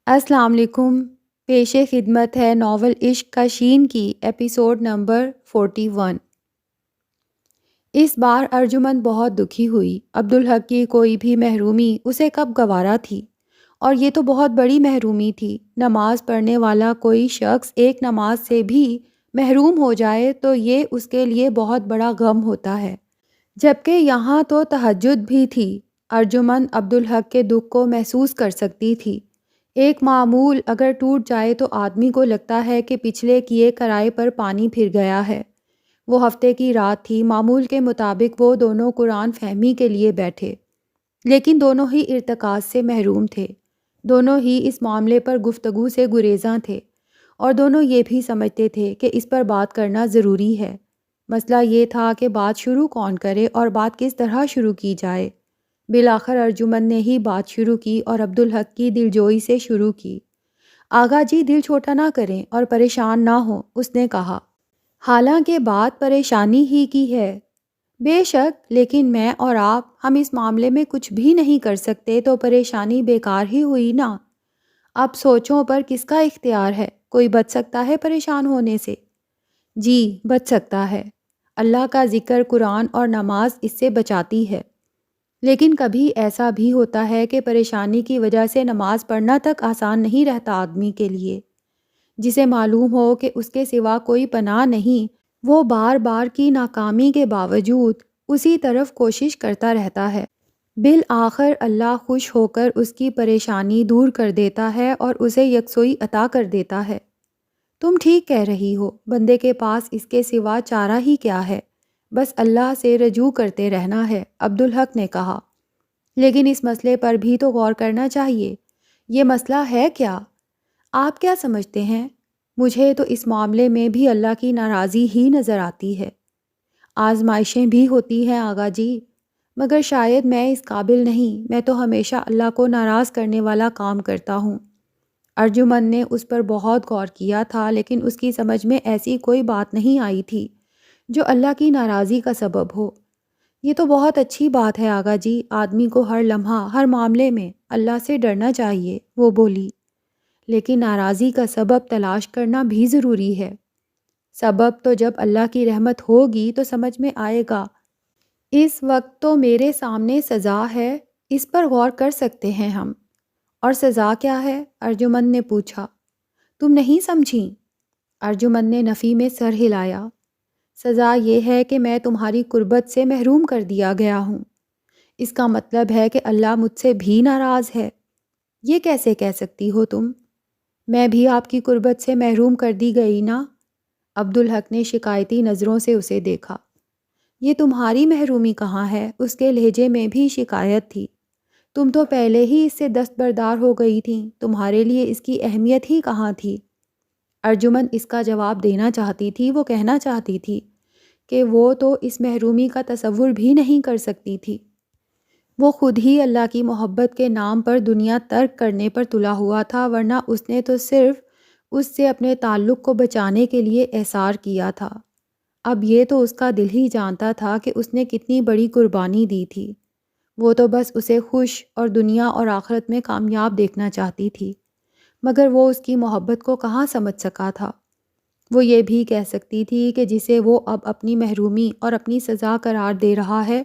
السلام علیکم۔ پیش خدمت ہے ناول عشق کا شین کی ایپیسوڈ نمبر 41۔ اس بار ارجمند بہت دکھی ہوئی۔ عبدالحق کی کوئی بھی محرومی اسے کب گوارا تھی، اور یہ تو بہت بڑی محرومی تھی۔ نماز پڑھنے والا کوئی شخص ایک نماز سے بھی محروم ہو جائے تو یہ اس کے لیے بہت بڑا غم ہوتا ہے، جبکہ یہاں تو تہجد بھی تھی۔ ارجمند عبدالحق کے دکھ کو محسوس کر سکتی تھی۔ ایک معمول اگر ٹوٹ جائے تو آدمی کو لگتا ہے کہ پچھلے کیے کرائے پر پانی پھر گیا ہے۔ وہ ہفتے کی رات تھی۔ معمول کے مطابق وہ دونوں قرآن فہمی کے لیے بیٹھے، لیکن دونوں ہی ارتکاز سے محروم تھے۔ دونوں ہی اس معاملے پر گفتگو سے گریزاں تھے، اور دونوں یہ بھی سمجھتے تھے کہ اس پر بات کرنا ضروری ہے۔ مسئلہ یہ تھا کہ بات شروع کون کرے اور بات کس طرح شروع کی جائے۔ بالآخر ارجمند نے ہی بات شروع کی اور عبدالحق کی دلجوئی سے شروع کی۔ آغا جی، دل چھوٹا نہ کریں اور پریشان نہ ہوں، اس نے کہا۔ حالانکہ بات پریشانی ہی کی ہے۔ بے شک، لیکن میں اور آپ، ہم اس معاملے میں کچھ بھی نہیں کر سکتے تو پریشانی بیکار ہی ہوئی نا۔ اب سوچوں پر کس کا اختیار ہے؟ کوئی بچ سکتا ہے پریشان ہونے سے؟ جی، بچ سکتا ہے۔ اللہ کا ذکر، قرآن اور نماز اس سے بچاتی ہے۔ لیکن کبھی ایسا بھی ہوتا ہے کہ پریشانی کی وجہ سے نماز پڑھنا تک آسان نہیں رہتا آدمی کے لیے۔ جسے معلوم ہو کہ اس کے سوا کوئی پناہ نہیں، وہ بار بار کی ناکامی کے باوجود اسی طرف کوشش کرتا رہتا ہے۔ بالآخر اللہ خوش ہو کر اس کی پریشانی دور کر دیتا ہے اور اسے یکسوئی عطا کر دیتا ہے۔ تم ٹھیک کہہ رہی ہو، بندے کے پاس اس کے سوا چارہ ہی کیا ہے؟ بس اللہ سے رجوع کرتے رہنا ہے، عبدالحق نے کہا۔ لیکن اس مسئلے پر بھی تو غور کرنا چاہیے۔ یہ مسئلہ ہے کیا؟ آپ کیا سمجھتے ہیں؟ مجھے تو اس معاملے میں بھی اللہ کی ناراضی ہی نظر آتی ہے۔ آزمائشیں بھی ہوتی ہیں آغا جی، مگر شاید میں اس قابل نہیں۔ میں تو ہمیشہ اللہ کو ناراض کرنے والا کام کرتا ہوں۔ ارجمند نے اس پر بہت غور کیا تھا، لیکن اس کی سمجھ میں ایسی کوئی بات نہیں آئی تھی جو اللہ کی ناراضی کا سبب ہو۔ یہ تو بہت اچھی بات ہے آغا جی، آدمی کو ہر لمحہ، ہر معاملے میں اللہ سے ڈرنا چاہیے، وہ بولی۔ لیکن ناراضی کا سبب تلاش کرنا بھی ضروری ہے۔ سبب تو جب اللہ کی رحمت ہوگی تو سمجھ میں آئے گا۔ اس وقت تو میرے سامنے سزا ہے، اس پر غور کر سکتے ہیں ہم۔ اور سزا کیا ہے؟ ارجمند نے پوچھا۔ تم نہیں سمجھیں؟ ارجمند نے نفی میں سر ہلایا۔ سزا یہ ہے کہ میں تمہاری قربت سے محروم کر دیا گیا ہوں۔ اس کا مطلب ہے کہ اللہ مجھ سے بھی ناراض ہے۔ یہ کیسے کہہ سکتی ہو تم؟ میں بھی آپ کی قربت سے محروم کر دی گئی نا؟ عبدالحق نے شکایتی نظروں سے اسے دیکھا۔ یہ تمہاری محرومی کہاں ہے؟ اس کے لہجے میں بھی شکایت تھی۔ تم تو پہلے ہی اس سے دستبردار ہو گئی تھیں، تمہارے لیے اس کی اہمیت ہی کہاں تھی؟ ارجمند اس کا جواب دینا چاہتی تھی، وہ کہنا چاہتی تھی کہ وہ تو اس محرومی کا تصور بھی نہیں کر سکتی تھی۔ وہ خود ہی اللہ کی محبت کے نام پر دنیا ترک کرنے پر تلا ہوا تھا، ورنہ اس نے تو صرف اس سے اپنے تعلق کو بچانے کے لیے احسار کیا تھا۔ اب یہ تو اس کا دل ہی جانتا تھا کہ اس نے کتنی بڑی قربانی دی تھی۔ وہ تو بس اسے خوش اور دنیا اور آخرت میں کامیاب دیکھنا چاہتی تھی، مگر وہ اس کی محبت کو کہاں سمجھ سکا تھا۔ وہ یہ بھی کہہ سکتی تھی کہ جسے وہ اب اپنی محرومی اور اپنی سزا قرار دے رہا ہے،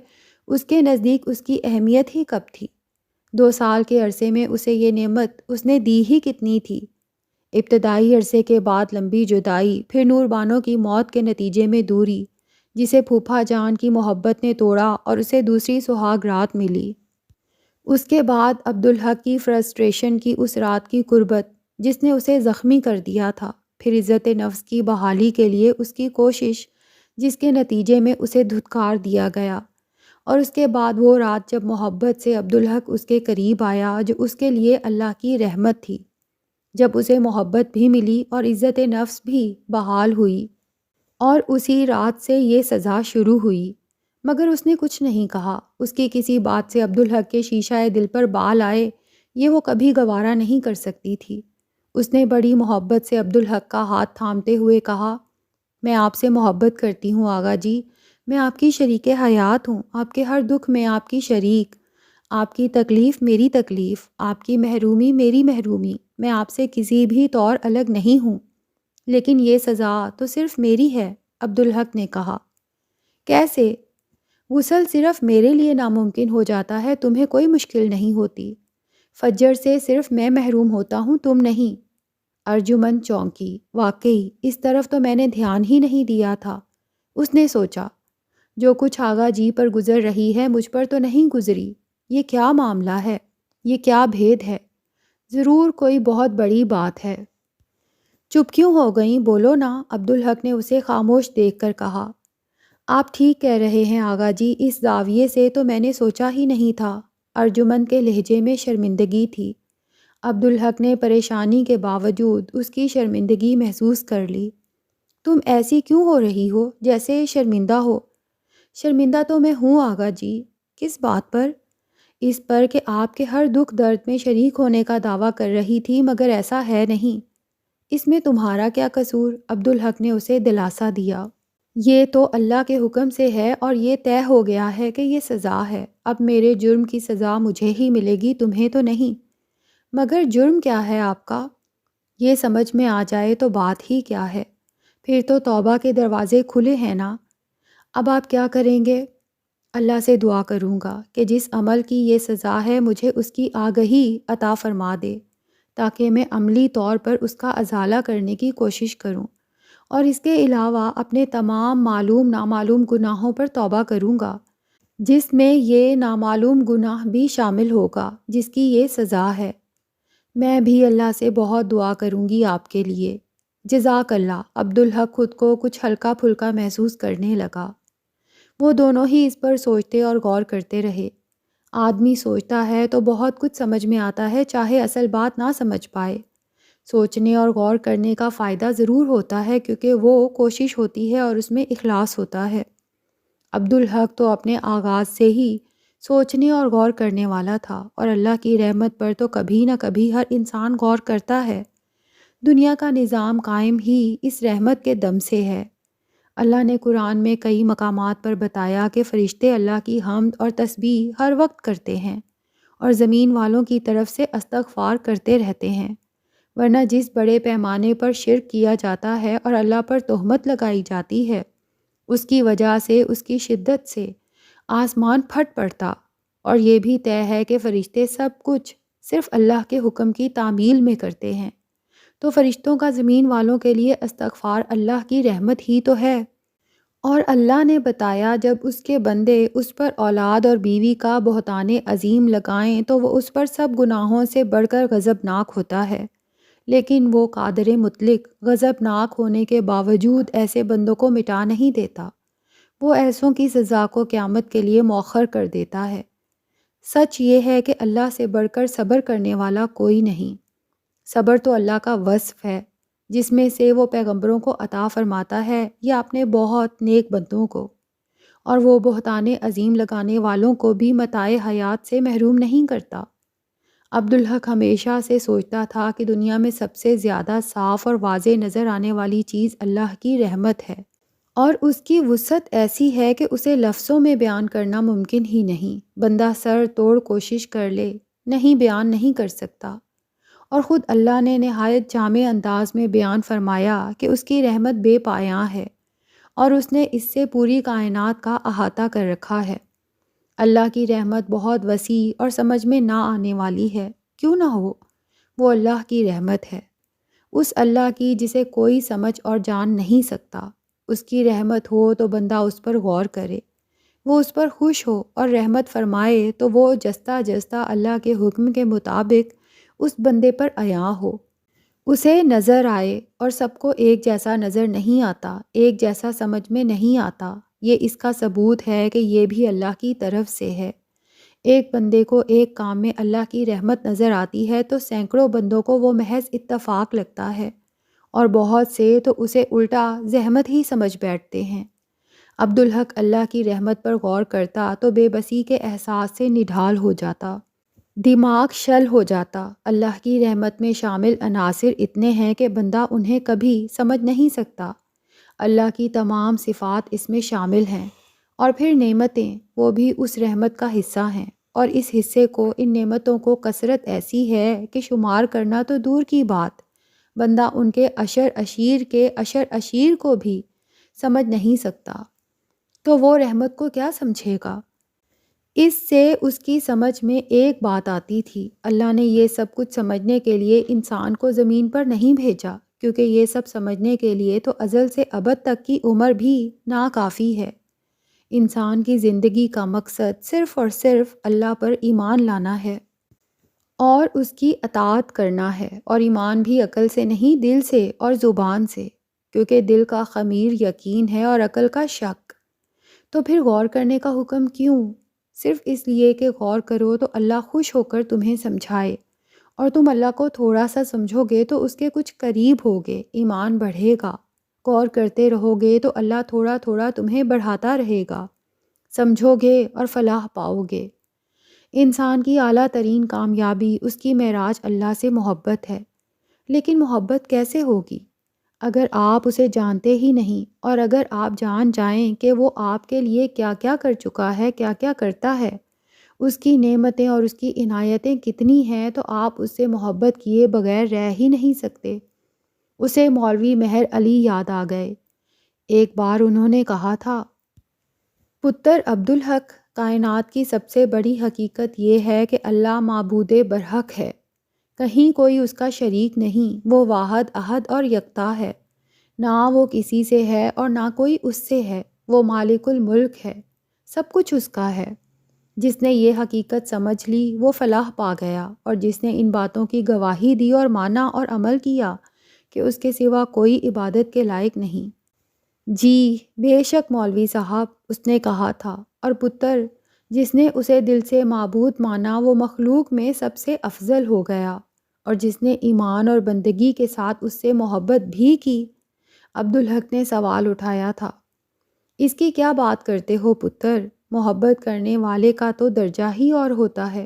اس کے نزدیک اس کی اہمیت ہی کب تھی؟ 2 سال کے عرصے میں اسے یہ نعمت اس نے دی ہی کتنی تھی؟ ابتدائی عرصے کے بعد لمبی جدائی، پھر نور بانو کی موت کے نتیجے میں دوری، جسے پھوپھا جان کی محبت نے توڑا اور اسے دوسری سہاگ رات ملی۔ اس کے بعد عبدالحق کی فرسٹریشن کی اس رات کی قربت جس نے اسے زخمی کر دیا تھا، پھر عزت نفس کی بحالی کے لیے اس کی کوشش جس کے نتیجے میں اسے دھتکار دیا گیا، اور اس کے بعد وہ رات جب محبت سے عبدالحق اس کے قریب آیا، جو اس کے لیے اللہ کی رحمت تھی، جب اسے محبت بھی ملی اور عزت نفس بھی بحال ہوئی، اور اسی رات سے یہ سزا شروع ہوئی۔ مگر اس نے کچھ نہیں کہا۔ اس کی کسی بات سے عبدالحق کے شیشہ دل پر بال آئے، یہ وہ کبھی گوارا نہیں کر سکتی تھی۔ اس نے بڑی محبت سے عبدالحق کا ہاتھ تھامتے ہوئے کہا، میں آپ سے محبت کرتی ہوں آغا جی، میں آپ کی شریک حیات ہوں، آپ کے ہر دکھ میں آپ کی شریک۔ آپ کی تکلیف میری تکلیف، آپ کی محرومی میری محرومی، میں آپ سے کسی بھی طور الگ نہیں ہوں، لیکن یہ سزا تو صرف میری ہے، عبدالحق نے کہا۔ کیسے؟ غسل صرف میرے لیے ناممکن ہو جاتا ہے، تمہیں کوئی مشکل نہیں ہوتی۔ فجر سے صرف میں محروم ہوتا ہوں، تم نہیں۔ ارجمن چونکی، واقعی اس طرف تو میں نے دھیان ہی نہیں دیا تھا۔ اس نے سوچا، جو کچھ آغا جی پر گزر رہی ہے مجھ پر تو نہیں گزری، یہ کیا معاملہ ہے، یہ کیا بھید ہے؟ ضرور کوئی بہت بڑی بات ہے۔ چپ کیوں ہو گئیں؟ بولو نا، عبدالحق نے اسے خاموش دیکھ کر کہا۔ آپ ٹھیک کہہ رہے ہیں آغا جی، اس زاویے سے تو میں نے سوچا ہی نہیں تھا۔ ارجمن کے لہجے میں شرمندگی تھی۔ عبدالحق نے پریشانی کے باوجود اس کی شرمندگی محسوس کر لی۔ تم ایسی کیوں ہو رہی ہو جیسے شرمندہ ہو؟ شرمندہ تو میں ہوں آغا جی۔ کس بات پر؟ اس پر کہ آپ کے ہر دکھ درد میں شریک ہونے کا دعویٰ کر رہی تھی، مگر ایسا ہے نہیں۔ اس میں تمہارا کیا قصور؟ عبدالحق نے اسے دلاسا دیا۔ یہ تو اللہ کے حکم سے ہے اور یہ طے ہو گیا ہے کہ یہ سزا ہے۔ اب میرے جرم کی سزا مجھے ہی ملے گی، تمہیں تو نہیں۔ مگر جرم کیا ہے آپ کا؟ یہ سمجھ میں آ جائے تو بات ہی کیا ہے؟ پھر تو توبہ کے دروازے کھلے ہیں نا۔ اب آپ کیا کریں گے؟ اللہ سے دعا کروں گا کہ جس عمل کی یہ سزا ہے مجھے اس کی آگہی عطا فرما دے، تاکہ میں عملی طور پر اس کا ازالہ کرنے کی کوشش کروں، اور اس کے علاوہ اپنے تمام معلوم نامعلوم گناہوں پر توبہ کروں گا، جس میں یہ نامعلوم گناہ بھی شامل ہوگا جس کی یہ سزا ہے۔ میں بھی اللہ سے بہت دعا کروں گی آپ کے لیے۔ جزاک اللہ۔ عبدالحق خود کو کچھ ہلکا پھلکا محسوس کرنے لگا۔ وہ دونوں ہی اس پر سوچتے اور غور کرتے رہے۔ آدمی سوچتا ہے تو بہت کچھ سمجھ میں آتا ہے، چاہے اصل بات نہ سمجھ پائے۔ سوچنے اور غور کرنے کا فائدہ ضرور ہوتا ہے، کیونکہ وہ کوشش ہوتی ہے اور اس میں اخلاص ہوتا ہے۔ عبدالحق تو اپنے آغاز سے ہی سوچنے اور غور کرنے والا تھا، اور اللہ کی رحمت پر تو کبھی نہ کبھی ہر انسان غور کرتا ہے۔ دنیا کا نظام قائم ہی اس رحمت کے دم سے ہے۔ اللہ نے قرآن میں کئی مقامات پر بتایا کہ فرشتے اللہ کی حمد اور تسبیح ہر وقت کرتے ہیں اور زمین والوں کی طرف سے استغفار کرتے رہتے ہیں، ورنہ جس بڑے پیمانے پر شرک کیا جاتا ہے اور اللہ پر تہمت لگائی جاتی ہے، اس کی وجہ سے، اس کی شدت سے آسمان پھٹ پڑتا، اور یہ بھی طے ہے کہ فرشتے سب کچھ صرف اللہ کے حکم کی تعمیل میں کرتے ہیں۔ تو فرشتوں کا زمین والوں کے لیے استغفار اللہ کی رحمت ہی تو ہے۔ اور اللہ نے بتایا جب اس کے بندے اس پر اولاد اور بیوی کا بہتان عظیم لگائیں تو وہ اس پر سب گناہوں سے بڑھ کر غضبناک ہوتا ہے، لیکن وہ قادر مطلق غضبناک ہونے کے باوجود ایسے بندوں کو مٹا نہیں دیتا، وہ ایسوں کی سزا کو قیامت کے لیے مؤخر کر دیتا ہے۔ سچ یہ ہے کہ اللہ سے بڑھ کر صبر کرنے والا کوئی نہیں۔ صبر تو اللہ کا وصف ہے، جس میں سے وہ پیغمبروں کو عطا فرماتا ہے یا اپنے بہت نیک بندوں کو، اور وہ بہتان عظیم لگانے والوں کو بھی متاع حیات سے محروم نہیں کرتا۔ عبدالحق ہمیشہ سے سوچتا تھا کہ دنیا میں سب سے زیادہ صاف اور واضح نظر آنے والی چیز اللہ کی رحمت ہے، اور اس کی وسعت ایسی ہے کہ اسے لفظوں میں بیان کرنا ممکن ہی نہیں۔ بندہ سر توڑ کوشش کر لے، نہیں بیان نہیں کر سکتا، اور خود اللہ نے نہایت جامع انداز میں بیان فرمایا کہ اس کی رحمت بے پایاں ہے، اور اس نے اس سے پوری کائنات کا احاطہ کر رکھا ہے۔ اللہ کی رحمت بہت وسیع اور سمجھ میں نہ آنے والی ہے، کیوں نہ ہو؟ وہ اللہ کی رحمت ہے، اس اللہ کی جسے کوئی سمجھ اور جان نہیں سکتا۔ اس کی رحمت ہو تو بندہ اس پر غور کرے، وہ اس پر خوش ہو اور رحمت فرمائے تو وہ جستہ جستہ اللہ کے حکم کے مطابق اس بندے پر عیاں ہو، اسے نظر آئے، اور سب کو ایک جیسا نظر نہیں آتا، ایک جیسا سمجھ میں نہیں آتا۔ یہ اس کا ثبوت ہے کہ یہ بھی اللہ کی طرف سے ہے۔ ایک بندے کو ایک کام میں اللہ کی رحمت نظر آتی ہے تو سینکڑوں بندوں کو وہ محض اتفاق لگتا ہے، اور بہت سے تو اسے الٹا زحمت ہی سمجھ بیٹھتے ہیں۔ عبدالحق اللہ کی رحمت پر غور کرتا تو بے بسی کے احساس سے نڈھال ہو جاتا، دماغ شل ہو جاتا۔ اللہ کی رحمت میں شامل عناصر اتنے ہیں کہ بندہ انہیں کبھی سمجھ نہیں سکتا۔ اللہ کی تمام صفات اس میں شامل ہیں، اور پھر نعمتیں، وہ بھی اس رحمت کا حصہ ہیں۔ اور اس حصے کو، ان نعمتوں کو کثرت ایسی ہے کہ شمار کرنا تو دور کی بات، بندہ ان کے اشر اشیر کو بھی سمجھ نہیں سکتا، تو وہ رحمت کو کیا سمجھے گا؟ اس سے اس کی سمجھ میں ایک بات آتی تھی، اللہ نے یہ سب کچھ سمجھنے کے لیے انسان کو زمین پر نہیں بھیجا، کیونکہ یہ سب سمجھنے کے لیے تو ازل سے ابد تک کی عمر بھی ناکافی ہے۔ انسان کی زندگی کا مقصد صرف اور صرف اللہ پر ایمان لانا ہے اور اس کی اطاعت کرنا ہے، اور ایمان بھی عقل سے نہیں، دل سے اور زبان سے، کیونکہ دل کا خمیر یقین ہے اور عقل کا شک۔ تو پھر غور کرنے کا حکم کیوں؟ صرف اس لیے کہ غور کرو تو اللہ خوش ہو کر تمہیں سمجھائے، اور تم اللہ کو تھوڑا سا سمجھو گے تو اس کے کچھ قریب ہوگے، ایمان بڑھے گا۔ غور کرتے رہو گے تو اللہ تھوڑا تھوڑا تمہیں بڑھاتا رہے گا، سمجھو گے اور فلاح پاؤ گے۔ انسان کی اعلیٰ ترین کامیابی اس کی معراج اللہ سے محبت ہے، لیکن محبت کیسے ہوگی اگر آپ اسے جانتے ہی نہیں، اور اگر آپ جان جائیں کہ وہ آپ کے لیے کیا کیا کر چکا ہے، کیا کیا کرتا ہے، اس کی نعمتیں اور اس کی عنایتیں کتنی ہیں، تو آپ اس سے محبت کیے بغیر رہ ہی نہیں سکتے۔ اسے مولوی مہر علی یاد آ گئے۔ ایک بار انہوں نے کہا تھا، پتر عبدالحق، کائنات کی سب سے بڑی حقیقت یہ ہے کہ اللہ معبود برحق ہے، کہیں کوئی اس کا شریک نہیں، وہ واحد احد اور یکتا ہے، نہ وہ کسی سے ہے اور نہ کوئی اس سے ہے، وہ مالک الملک ہے، سب کچھ اس کا ہے۔ جس نے یہ حقیقت سمجھ لی وہ فلاح پا گیا، اور جس نے ان باتوں کی گواہی دی اور مانا اور عمل کیا کہ اس کے سوا کوئی عبادت کے لائق نہیں۔ جی بے شک مولوی صاحب، اس نے کہا تھا، اور پتر، جس نے اسے دل سے معبود مانا وہ مخلوق میں سب سے افضل ہو گیا، اور جس نے ایمان اور بندگی کے ساتھ اس سے محبت بھی کی۔ عبدالحق نے سوال اٹھایا تھا، اس کی کیا بات کرتے ہو پتر؟ محبت کرنے والے کا تو درجہ ہی اور ہوتا ہے،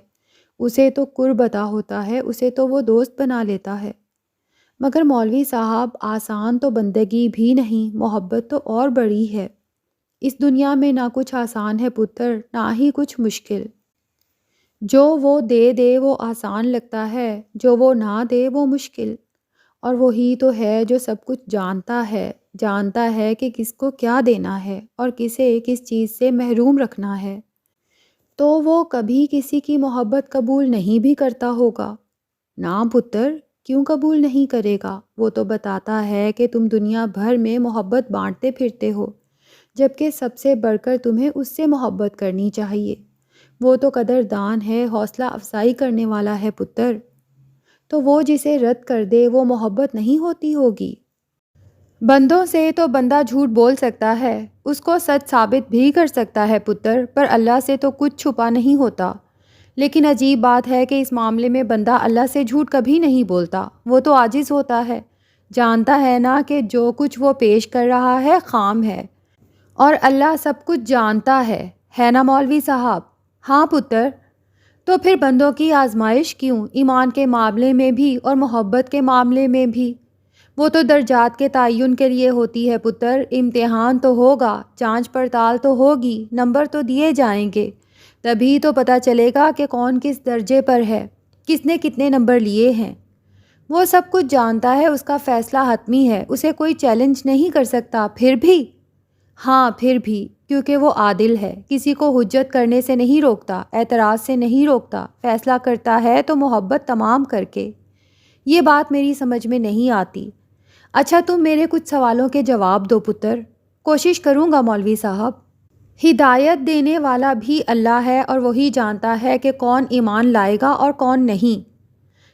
اسے تو قرب عطا ہوتا ہے، اسے تو وہ دوست بنا لیتا ہے۔ مگر مولوی صاحب، آسان تو بندگی بھی نہیں، محبت تو اور بڑی ہے۔ اس دنیا میں نہ کچھ آسان ہے پتر، نہ ہی کچھ مشکل۔ جو وہ دے دے وہ آسان لگتا ہے، جو وہ نہ دے وہ مشکل، اور وہی تو ہے جو سب کچھ جانتا ہے کہ کس کو کیا دینا ہے اور کسے کس چیز سے محروم رکھنا ہے، تو وہ کبھی کسی کی محبت قبول نہیں بھی کرتا ہوگا۔ نا پتر، کیوں قبول نہیں کرے گا؟ وہ تو بتاتا ہے کہ تم دنیا بھر میں محبت بانٹتے پھرتے ہو، جبکہ سب سے بڑھ کر تمہیں اس سے محبت کرنی چاہیے۔ وہ تو قدردان ہے، حوصلہ افزائی کرنے والا ہے پتر۔ تو وہ جسے رد کر دے وہ محبت نہیں ہوتی ہوگی؟ بندوں سے تو بندہ جھوٹ بول سکتا ہے، اس کو سچ ثابت بھی کر سکتا ہے پتر، پر اللہ سے تو کچھ چھپا نہیں ہوتا۔ لیکن عجیب بات ہے کہ اس معاملے میں بندہ اللہ سے جھوٹ کبھی نہیں بولتا، وہ تو عاجز ہوتا ہے، جانتا ہے نا کہ جو کچھ وہ پیش کر رہا ہے خام ہے، اور اللہ سب کچھ جانتا ہے نا مولوی صاحب؟ ہاں پتر، تو پھر بندوں کی آزمائش کیوں، ایمان کے معاملے میں بھی اور محبت کے معاملے میں بھی؟ وہ تو درجات کے تعین کے لیے ہوتی ہے پتر، امتحان تو ہوگا، جانچ پڑتال تو ہوگی، نمبر تو دیے جائیں گے، تبھی تو پتہ چلے گا کہ کون کس درجے پر ہے، کس نے کتنے نمبر لیے ہیں۔ وہ سب کچھ جانتا ہے، اس کا فیصلہ حتمی ہے، اسے کوئی چیلنج نہیں کر سکتا۔ پھر بھی؟ ہاں پھر بھی، کیونکہ وہ عادل ہے، کسی کو حجت کرنے سے نہیں روکتا، اعتراض سے نہیں روکتا، فیصلہ کرتا ہے تو محبت تمام کر کے۔ یہ بات میری سمجھ میں نہیں آتی۔ اچھا تم میرے کچھ سوالوں کے جواب دو پتر۔ کوشش کروں گا مولوی صاحب۔ ہدایت دینے والا بھی اللہ ہے، اور وہی جانتا ہے کہ کون ایمان لائے گا اور کون نہیں۔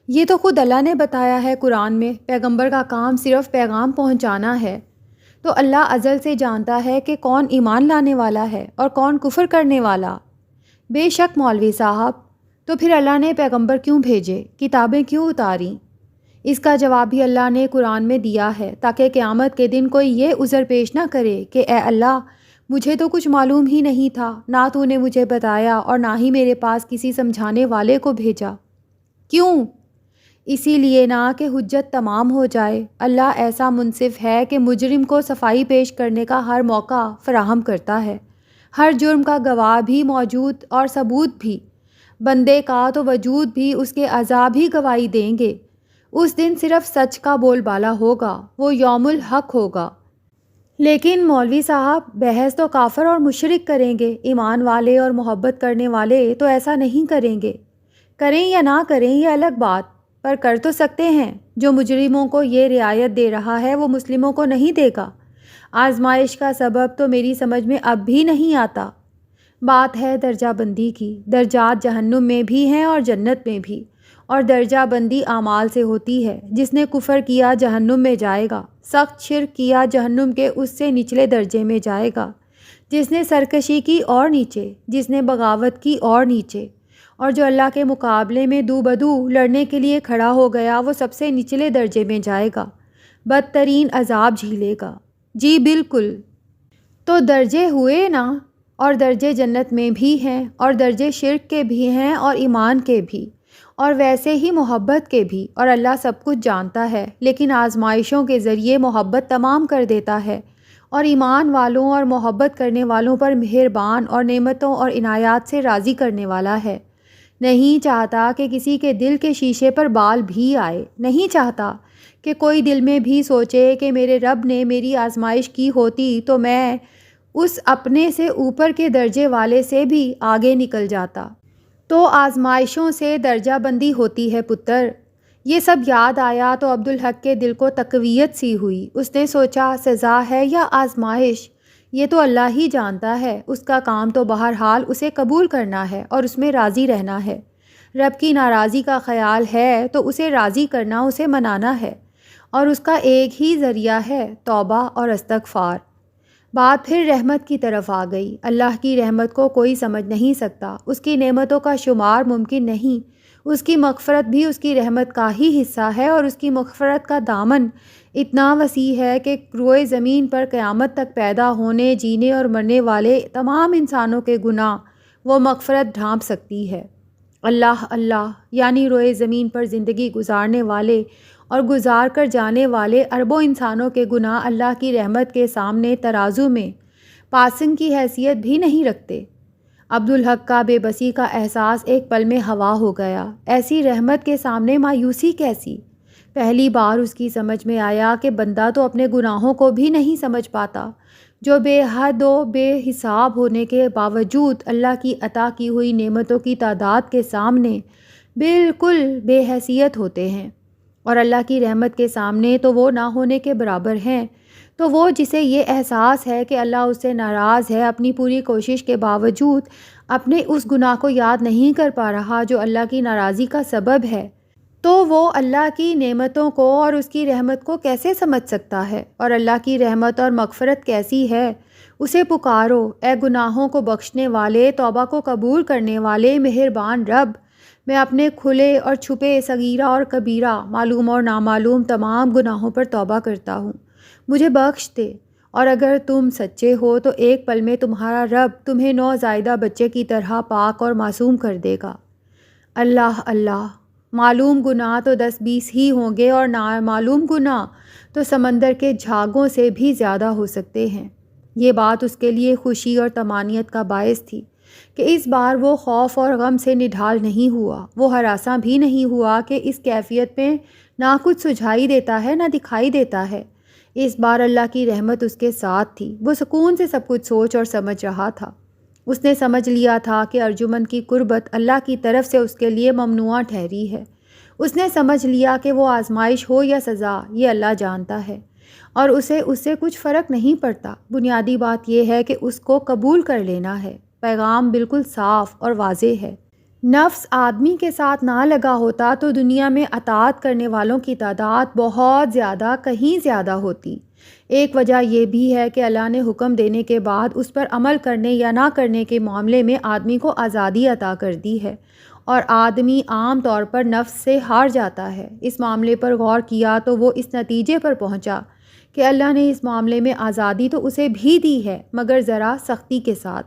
یہ تو خود اللہ نے بتایا ہے قرآن میں، پیغمبر کا کام صرف پیغام پہنچانا ہے، تو اللہ ازل سے جانتا ہے کہ کون ایمان لانے والا ہے اور کون کفر کرنے والا۔ بے شک مولوی صاحب، تو پھر اللہ نے پیغمبر کیوں بھیجے، کتابیں کیوں اتاریں؟ اس کا جواب بھی اللہ نے قرآن میں دیا ہے، تاکہ قیامت کے دن کوئی یہ عذر پیش نہ کرے کہ اے اللہ، مجھے تو کچھ معلوم ہی نہیں تھا، نہ تو نے مجھے بتایا اور نہ ہی میرے پاس کسی سمجھانے والے کو بھیجا۔ کیوں؟ اسی لیے نہ کہ حجت تمام ہو جائے۔ اللہ ایسا منصف ہے کہ مجرم کو صفائی پیش کرنے کا ہر موقع فراہم کرتا ہے، ہر جرم کا گواہ بھی موجود اور ثبوت بھی۔ بندے کا تو وجود بھی اس کے عذاب ہی گواہی دیں گے۔ اس دن صرف سچ کا بول بالا ہوگا، وہ یوم الحق ہوگا۔ لیکن مولوی صاحب، بحث تو کافر اور مشرک کریں گے، ایمان والے اور محبت کرنے والے تو ایسا نہیں کریں گے۔ کریں یا نہ کریں یہ الگ بات، پر کر تو سکتے ہیں۔ جو مجرموں کو یہ رعایت دے رہا ہے وہ مسلموں کو نہیں دے گا۔ آزمائش کا سبب تو میری سمجھ میں اب بھی نہیں آتا۔ بات ہے درجہ بندی کی۔ درجات جہنم میں بھی ہیں اور جنت میں بھی، اور درجہ بندی اعمال سے ہوتی ہے۔ جس نے کفر کیا جہنم میں جائے گا، سخت شرک کیا جہنم کے اس سے نچلے درجے میں جائے گا، جس نے سرکشی کی اور نیچے، جس نے بغاوت کی اور نیچے، اور جو اللہ کے مقابلے میں دو بدو لڑنے کے لیے کھڑا ہو گیا وہ سب سے نچلے درجے میں جائے گا، بدترین عذاب جھیلے گا۔ جی بالکل، تو درجے ہوئے نا، اور درجے جنت میں بھی ہیں، اور درجے شرک کے بھی ہیں اور ایمان کے بھی، اور ویسے ہی محبت کے بھی، اور اللہ سب کچھ جانتا ہے، لیکن آزمائشوں کے ذریعے محبت تمام کر دیتا ہے، اور ایمان والوں اور محبت کرنے والوں پر مہربان اور نعمتوں اور عنایات سے راضی کرنے والا ہے۔ نہیں چاہتا کہ کسی کے دل کے شیشے پر بال بھی آئے، نہیں چاہتا کہ کوئی دل میں بھی سوچے کہ میرے رب نے میری آزمائش کی ہوتی تو میں اس اپنے سے اوپر کے درجے والے سے بھی آگے نکل جاتا۔ تو آزمائشوں سے درجہ بندی ہوتی ہے پتر۔ یہ سب یاد آیا تو عبدالحق کے دل کو تقویت سی ہوئی۔ اس نے سوچا سزا ہے یا آزمائش، یہ تو اللہ ہی جانتا ہے۔ اس کا کام تو بہرحال اسے قبول کرنا ہے اور اس میں راضی رہنا ہے۔ رب کی ناراضی کا خیال ہے تو اسے راضی کرنا، اسے منانا ہے، اور اس کا ایک ہی ذریعہ ہے، توبہ اور استغفار۔ بات پھر رحمت کی طرف آ گئی۔ اللہ کی رحمت کو کوئی سمجھ نہیں سکتا، اس کی نعمتوں کا شمار ممکن نہیں۔ اس کی مغفرت بھی اس کی رحمت کا ہی حصہ ہے، اور اس کی مغفرت کا دامن اتنا وسیع ہے کہ روئے زمین پر قیامت تک پیدا ہونے، جینے اور مرنے والے تمام انسانوں کے گناہ وہ مغفرت ڈھانپ سکتی ہے۔ اللہ اللہ، یعنی روئے زمین پر زندگی گزارنے والے اور گزار کر جانے والے اربوں انسانوں کے گناہ اللہ کی رحمت کے سامنے ترازو میں پاسنگ کی حیثیت بھی نہیں رکھتے۔ عبدالحق کا بے بسی کا احساس ایک پل میں ہوا ہو گیا۔ ایسی رحمت کے سامنے مایوسی کیسی؟ پہلی بار اس کی سمجھ میں آیا کہ بندہ تو اپنے گناہوں کو بھی نہیں سمجھ پاتا، جو بے حد و بے حساب ہونے کے باوجود اللہ کی عطا کی ہوئی نعمتوں کی تعداد کے سامنے بالکل بے حیثیت ہوتے ہیں، اور اللہ کی رحمت کے سامنے تو وہ نہ ہونے کے برابر ہیں۔ تو وہ جسے یہ احساس ہے کہ اللہ اس سے ناراض ہے، اپنی پوری کوشش کے باوجود اپنے اس گناہ کو یاد نہیں کر پا رہا جو اللہ کی ناراضی کا سبب ہے، تو وہ اللہ کی نعمتوں کو اور اس کی رحمت کو کیسے سمجھ سکتا ہے؟ اور اللہ کی رحمت اور مغفرت کیسی ہے؟ اسے پکارو، اے گناہوں کو بخشنے والے، توبہ کو قبول کرنے والے مہربان رب، میں اپنے کھلے اور چھپے، صغیرہ اور کبیرہ، معلوم اور نامعلوم تمام گناہوں پر توبہ کرتا ہوں، مجھے بخش دے۔ اور اگر تم سچے ہو تو ایک پل میں تمہارا رب تمہیں نوزائیدہ بچے کی طرح پاک اور معصوم کر دے گا۔ اللہ اللہ، معلوم گناہ تو 10-20 ہی ہوں گے، اور نامعلوم گناہ تو سمندر کے جھاگوں سے بھی زیادہ ہو سکتے ہیں۔ یہ بات اس کے لیے خوشی اور طمانینت کا باعث تھی کہ اس بار وہ خوف اور غم سے نڈھال نہیں ہوا، وہ ہراساں بھی نہیں ہوا کہ اس کیفیت میں نہ کچھ سجھائی دیتا ہے نہ دکھائی دیتا ہے۔ اس بار اللہ کی رحمت اس کے ساتھ تھی، وہ سکون سے سب کچھ سوچ اور سمجھ رہا تھا۔ اس نے سمجھ لیا تھا کہ ارجمن کی قربت اللہ کی طرف سے اس کے لیے ممنوعہ ٹھہری ہے۔ اس نے سمجھ لیا کہ وہ آزمائش ہو یا سزا یہ اللہ جانتا ہے، اور اسے اس سے کچھ فرق نہیں پڑتا۔ بنیادی بات یہ ہے کہ اس کو قبول کر لینا ہے۔ پیغام بالکل صاف اور واضح ہے۔ نفس آدمی کے ساتھ نہ لگا ہوتا تو دنیا میں اطاعت کرنے والوں کی تعداد بہت زیادہ، کہیں زیادہ ہوتی۔ ایک وجہ یہ بھی ہے کہ اللہ نے حکم دینے کے بعد اس پر عمل کرنے یا نہ کرنے کے معاملے میں آدمی کو آزادی عطا کر دی ہے، اور آدمی عام طور پر نفس سے ہار جاتا ہے۔ اس معاملے پر غور کیا تو وہ اس نتیجے پر پہنچا کہ اللہ نے اس معاملے میں آزادی تو اسے بھی دی ہے، مگر ذرا سختی کے ساتھ۔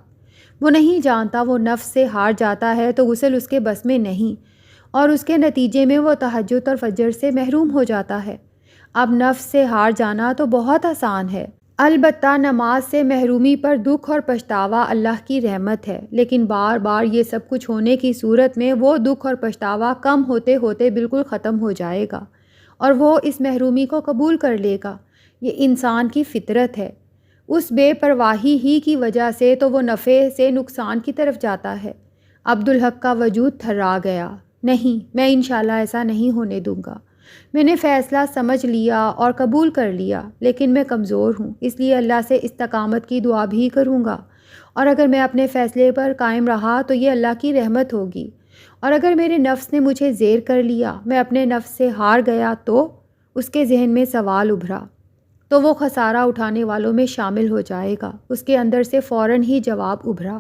وہ نہیں جانتا وہ نفس سے ہار جاتا ہے تو غسل اس کے بس میں نہیں، اور اس کے نتیجے میں وہ تہجد اور فجر سے محروم ہو جاتا ہے۔ اب نفس سے ہار جانا تو بہت آسان ہے، البتہ نماز سے محرومی پر دکھ اور پچھتاوا اللہ کی رحمت ہے، لیکن بار بار یہ سب کچھ ہونے کی صورت میں وہ دکھ اور پچھتاوا کم ہوتے ہوتے بالکل ختم ہو جائے گا اور وہ اس محرومی کو قبول کر لے گا۔ یہ انسان کی فطرت ہے۔ اس بے پرواہی ہی کی وجہ سے تو وہ نفع سے نقصان کی طرف جاتا ہے۔ عبدالحق کا وجود تھرا گیا۔ نہیں، میں انشاءاللہ ایسا نہیں ہونے دوں گا۔ میں نے فیصلہ سمجھ لیا اور قبول کر لیا، لیکن میں کمزور ہوں، اس لیے اللہ سے استقامت کی دعا بھی کروں گا، اور اگر میں اپنے فیصلے پر قائم رہا تو یہ اللہ کی رحمت ہوگی، اور اگر میرے نفس نے مجھے زیر کر لیا، میں اپنے نفس سے ہار گیا تو اس کے ذہن میں سوال ابھرا تو وہ خسارہ اٹھانے والوں میں شامل ہو جائے گا۔ اس کے اندر سے فوراً ہی جواب ابھرا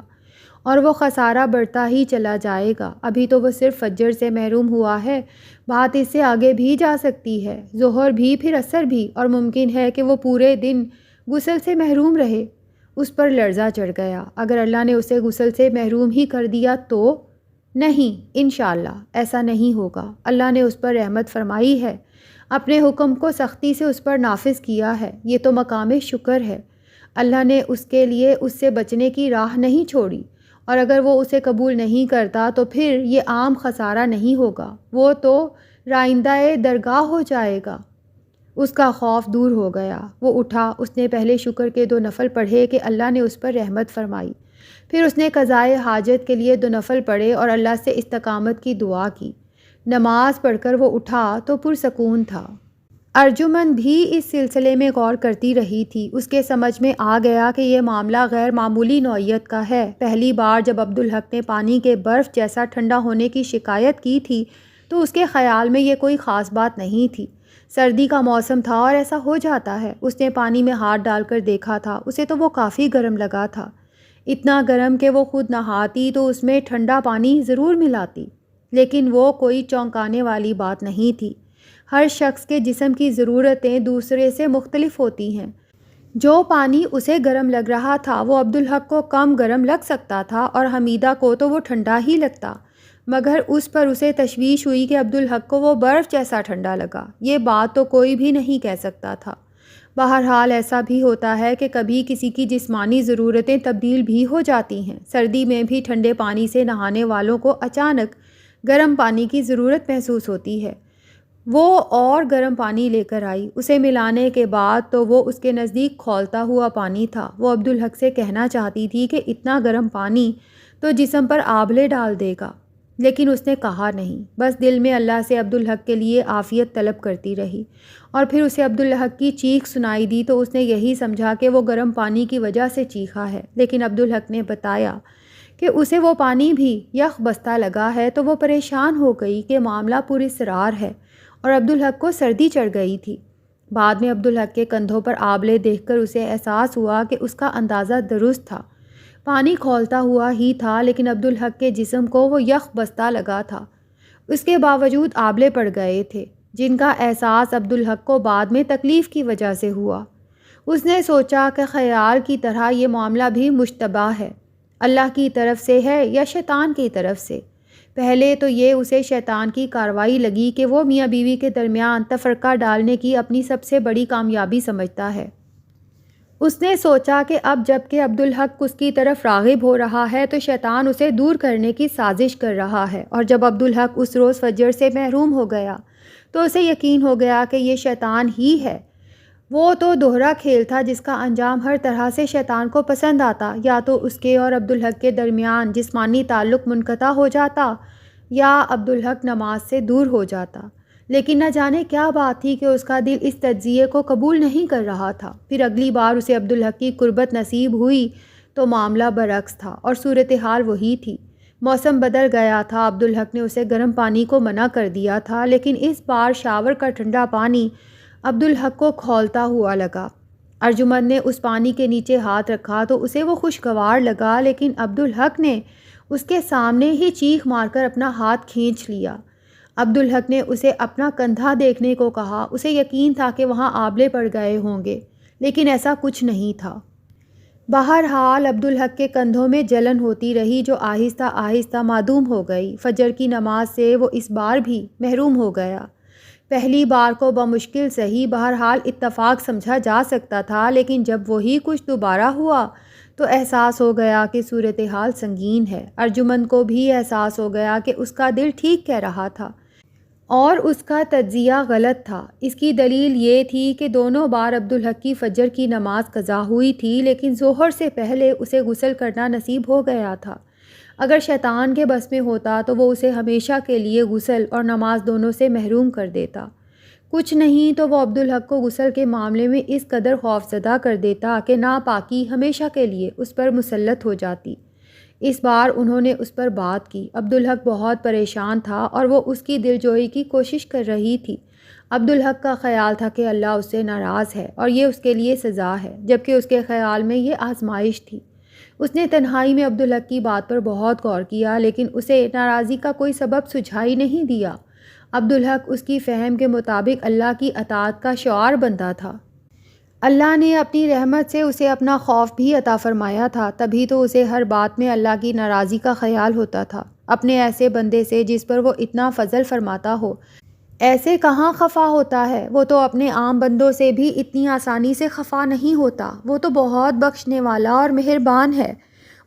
اور وہ خسارہ بڑھتا ہی چلا جائے گا۔ ابھی تو وہ صرف فجر سے محروم ہوا ہے، بات اس سے آگے بھی جا سکتی ہے، ظہر بھی، پھر عصر بھی، اور ممکن ہے کہ وہ پورے دن غسل سے محروم رہے۔ اس پر لرزہ چڑھ گیا۔ اگر اللہ نے اسے غسل سے محروم ہی کر دیا تو؟ نہیں، انشاءاللہ ایسا نہیں ہوگا۔ اللہ نے اس پر رحمت فرمائی ہے، اپنے حکم کو سختی سے اس پر نافذ کیا ہے۔ یہ تو مقام شکر ہے۔ اللہ نے اس کے لیے اس سے بچنے کی راہ نہیں چھوڑی، اور اگر وہ اسے قبول نہیں کرتا تو پھر یہ عام خسارہ نہیں ہوگا، وہ تو رائندہ درگاہ ہو جائے گا۔ اس کا خوف دور ہو گیا۔ وہ اٹھا، اس نے پہلے شکر کے 2 نفل پڑھے کہ اللہ نے اس پر رحمت فرمائی، پھر اس نے قضائے حاجت کے لیے 2 نفل پڑھے اور اللہ سے استقامت کی دعا کی۔ نماز پڑھ کر وہ اٹھا تو پرسکون تھا۔ ارجمن بھی اس سلسلے میں غور کرتی رہی تھی۔ اس کے سمجھ میں آ گیا کہ یہ معاملہ غیر معمولی نوعیت کا ہے۔ پہلی بار جب عبدالحق نے پانی کے برف جیسا ٹھنڈا ہونے کی شکایت کی تھی تو اس کے خیال میں یہ کوئی خاص بات نہیں تھی۔ سردی کا موسم تھا اور ایسا ہو جاتا ہے۔ اس نے پانی میں ہاتھ ڈال کر دیکھا تھا، اسے تو وہ کافی گرم لگا تھا، اتنا گرم کہ وہ خود نہاتی تو اس میں ٹھنڈا پانی ضرور ملاتی، لیکن وہ کوئی چونکانے والی بات نہیں تھی۔ ہر شخص کے جسم کی ضرورتیں دوسرے سے مختلف ہوتی ہیں۔ جو پانی اسے گرم لگ رہا تھا وہ عبدالحق کو کم گرم لگ سکتا تھا اور حمیدہ کو تو وہ ٹھنڈا ہی لگتا، مگر اس پر اسے تشویش ہوئی کہ عبدالحق کو وہ برف جیسا ٹھنڈا لگا۔ یہ بات تو کوئی بھی نہیں کہہ سکتا تھا۔ بہرحال ایسا بھی ہوتا ہے کہ کبھی کسی کی جسمانی ضرورتیں تبدیل بھی ہو جاتی ہیں۔ سردی میں بھی ٹھنڈے پانی سے نہانے والوں کو اچانک گرم پانی کی ضرورت محسوس ہوتی ہے۔ وہ اور گرم پانی لے کر آئی، اسے ملانے کے بعد تو وہ اس کے نزدیک کھولتا ہوا پانی تھا۔ وہ عبدالحق سے کہنا چاہتی تھی کہ اتنا گرم پانی تو جسم پر آبلے ڈال دے گا، لیکن اس نے کہا نہیں، بس دل میں اللہ سے عبدالحق کے لیے عافیت طلب کرتی رہی۔ اور پھر اسے عبدالحق کی چیخ سنائی دی تو اس نے یہی سمجھا کہ وہ گرم پانی کی وجہ سے چیخا ہے، لیکن عبدالحق نے بتایا کہ اسے وہ پانی بھی یخ بستہ لگا ہے، تو وہ پریشان ہو گئی کہ معاملہ پراسرار ہے، اور عبدالحق کو سردی چڑھ گئی تھی۔ بعد میں عبدالحق کے کندھوں پر آبلے دیکھ کر اسے احساس ہوا کہ اس کا اندازہ درست تھا، پانی کھولتا ہوا ہی تھا، لیکن عبدالحق کے جسم کو وہ یخ بستہ لگا تھا۔ اس کے باوجود آبلے پڑ گئے تھے، جن کا احساس عبدالحق کو بعد میں تکلیف کی وجہ سے ہوا۔ اس نے سوچا کہ خیال کی طرح یہ معاملہ بھی مشتبہ ہے، اللہ کی طرف سے ہے یا شیطان کی طرف سے۔ پہلے تو یہ اسے شیطان کی کارروائی لگی کہ وہ میاں بیوی کے درمیان تفرقہ ڈالنے کی اپنی سب سے بڑی کامیابی سمجھتا ہے۔ اس نے سوچا کہ اب جب کہ عبدالحق اس کی طرف راغب ہو رہا ہے تو شیطان اسے دور کرنے کی سازش کر رہا ہے، اور جب عبدالحق اس روز فجر سے محروم ہو گیا تو اسے یقین ہو گیا کہ یہ شیطان ہی ہے۔ وہ تو دوہرا کھیل تھا جس کا انجام ہر طرح سے شیطان کو پسند آتا، یا تو اس کے اور عبدالحق کے درمیان جسمانی تعلق منقطع ہو جاتا یا عبدالحق نماز سے دور ہو جاتا، لیکن نہ جانے کیا بات تھی کہ اس کا دل اس تجزیے کو قبول نہیں کر رہا تھا۔ پھر اگلی بار اسے عبدالحق کی قربت نصیب ہوئی تو معاملہ برعکس تھا اور صورتحال وہی تھی۔ موسم بدل گیا تھا، عبدالحق نے اسے گرم پانی کو منع کر دیا تھا، لیکن اس بار شاور کا ٹھنڈا پانی عبدالحق کو کھولتا ہوا لگا۔ ارجمند نے اس پانی کے نیچے ہاتھ رکھا تو اسے وہ خوشگوار لگا، لیکن عبدالحق نے اس کے سامنے ہی چیخ مار کر اپنا ہاتھ کھینچ لیا۔ عبدالحق نے اسے اپنا کندھا دیکھنے کو کہا۔ اسے یقین تھا کہ وہاں آبلے پڑ گئے ہوں گے، لیکن ایسا کچھ نہیں تھا۔ بہرحال عبدالحق کے کندھوں میں جلن ہوتی رہی جو آہستہ آہستہ معدوم ہو گئی۔ فجر کی نماز سے وہ اس بار بھی محروم ہو گیا۔ پہلی بار کو بمشکل صحیح بہرحال اتفاق سمجھا جا سکتا تھا، لیکن جب وہی کچھ دوبارہ ہوا تو احساس ہو گیا کہ صورتحال سنگین ہے۔ ارجمند کو بھی احساس ہو گیا کہ اس کا دل ٹھیک کہہ رہا تھا اور اس کا تجزیہ غلط تھا۔ اس کی دلیل یہ تھی کہ دونوں بار عبدالحق کی فجر کی نماز قضا ہوئی تھی، لیکن ظہر سے پہلے اسے غسل کرنا نصیب ہو گیا تھا۔ اگر شیطان کے بس میں ہوتا تو وہ اسے ہمیشہ کے لیے غسل اور نماز دونوں سے محروم کر دیتا۔ کچھ نہیں تو وہ عبدالحق کو غسل کے معاملے میں اس قدر خوفزدہ کر دیتا کہ ناپاکی ہمیشہ کے لیے اس پر مسلط ہو جاتی۔ اس بار انہوں نے اس پر بات کی۔ عبدالحق بہت پریشان تھا اور وہ اس کی دلجوئی کی کوشش کر رہی تھی۔ عبدالحق کا خیال تھا کہ اللہ اس سے ناراض ہے اور یہ اس کے لیے سزا ہے، جبکہ اس کے خیال میں یہ آزمائش تھی۔ اس نے تنہائی میں عبدالحق کی بات پر بہت غور کیا، لیکن اسے ناراضی کا کوئی سبب سجھائی نہیں دیا۔ عبدالحق اس کی فہم کے مطابق اللہ کی اطاعت کا شعار بنتا تھا۔ اللہ نے اپنی رحمت سے اسے اپنا خوف بھی عطا فرمایا تھا، تبھی تو اسے ہر بات میں اللہ کی ناراضی کا خیال ہوتا تھا۔ اپنے ایسے بندے سے جس پر وہ اتنا فضل فرماتا ہو ایسے کہاں خفا ہوتا ہے؟ وہ تو اپنے عام بندوں سے بھی اتنی آسانی سے خفا نہیں ہوتا۔ وہ تو بہت بخشنے والا اور مہربان ہے۔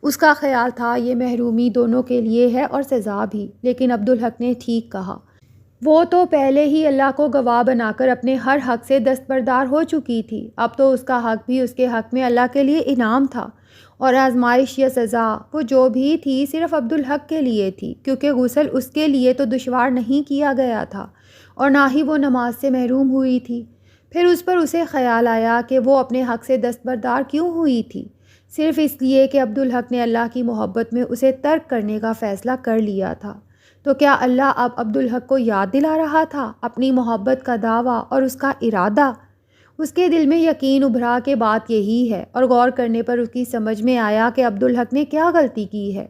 اس کا خیال تھا یہ محرومی دونوں کے لیے ہے اور سزا بھی، لیکن عبدالحق نے ٹھیک کہا۔ وہ تو پہلے ہی اللہ کو گواہ بنا کر اپنے ہر حق سے دستبردار ہو چکی تھی، اب تو اس کا حق بھی اس کے حق میں اللہ کے لیے انعام تھا، اور آزمائش یا سزا وہ جو بھی تھی صرف عبدالحق کے لیے تھی، کیونکہ غسل اس کے لیے تو دشوار نہیں کیا گیا تھا اور نہ ہی وہ نماز سے محروم ہوئی تھی۔ پھر اس پر اسے خیال آیا کہ وہ اپنے حق سے دستبردار کیوں ہوئی تھی؟ صرف اس لیے کہ عبدالحق نے اللہ کی محبت میں اسے ترک کرنے کا فیصلہ کر لیا تھا۔ تو کیا اللہ اب عبدالحق کو یاد دلا رہا تھا اپنی محبت کا دعویٰ اور اس کا ارادہ؟ اس کے دل میں یقین ابھرا کہ بات یہی ہے، اور غور کرنے پر اس کی سمجھ میں آیا کہ عبدالحق نے کیا غلطی کی ہے۔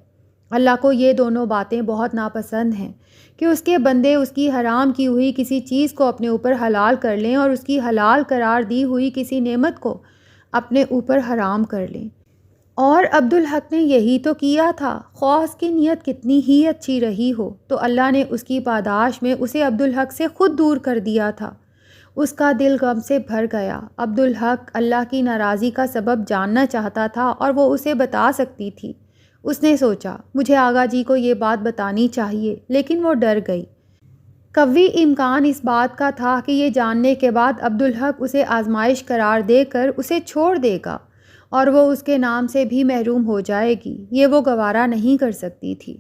اللہ کو یہ دونوں باتیں بہت ناپسند ہیں کہ اس کے بندے اس کی حرام کی ہوئی کسی چیز کو اپنے اوپر حلال کر لیں اور اس کی حلال قرار دی ہوئی کسی نعمت کو اپنے اوپر حرام کر لیں، اور عبدالحق نے یہی تو کیا تھا۔ خواہ اس کی نیت کتنی ہی اچھی رہی ہو، تو اللہ نے اس کی پاداش میں اسے عبدالحق سے خود دور کر دیا تھا۔ اس کا دل غم سے بھر گیا۔ عبدالحق اللہ کی ناراضی کا سبب جاننا چاہتا تھا اور وہ اسے بتا سکتی تھی۔ اس نے سوچا مجھے آغا جی کو یہ بات بتانی چاہیے، لیکن وہ ڈر گئی۔ قوی امکان اس بات کا تھا کہ یہ جاننے کے بعد عبدالحق اسے آزمائش قرار دے کر اسے چھوڑ دے گا اور وہ اس کے نام سے بھی محروم ہو جائے گی۔ یہ وہ گوارا نہیں کر سکتی تھی۔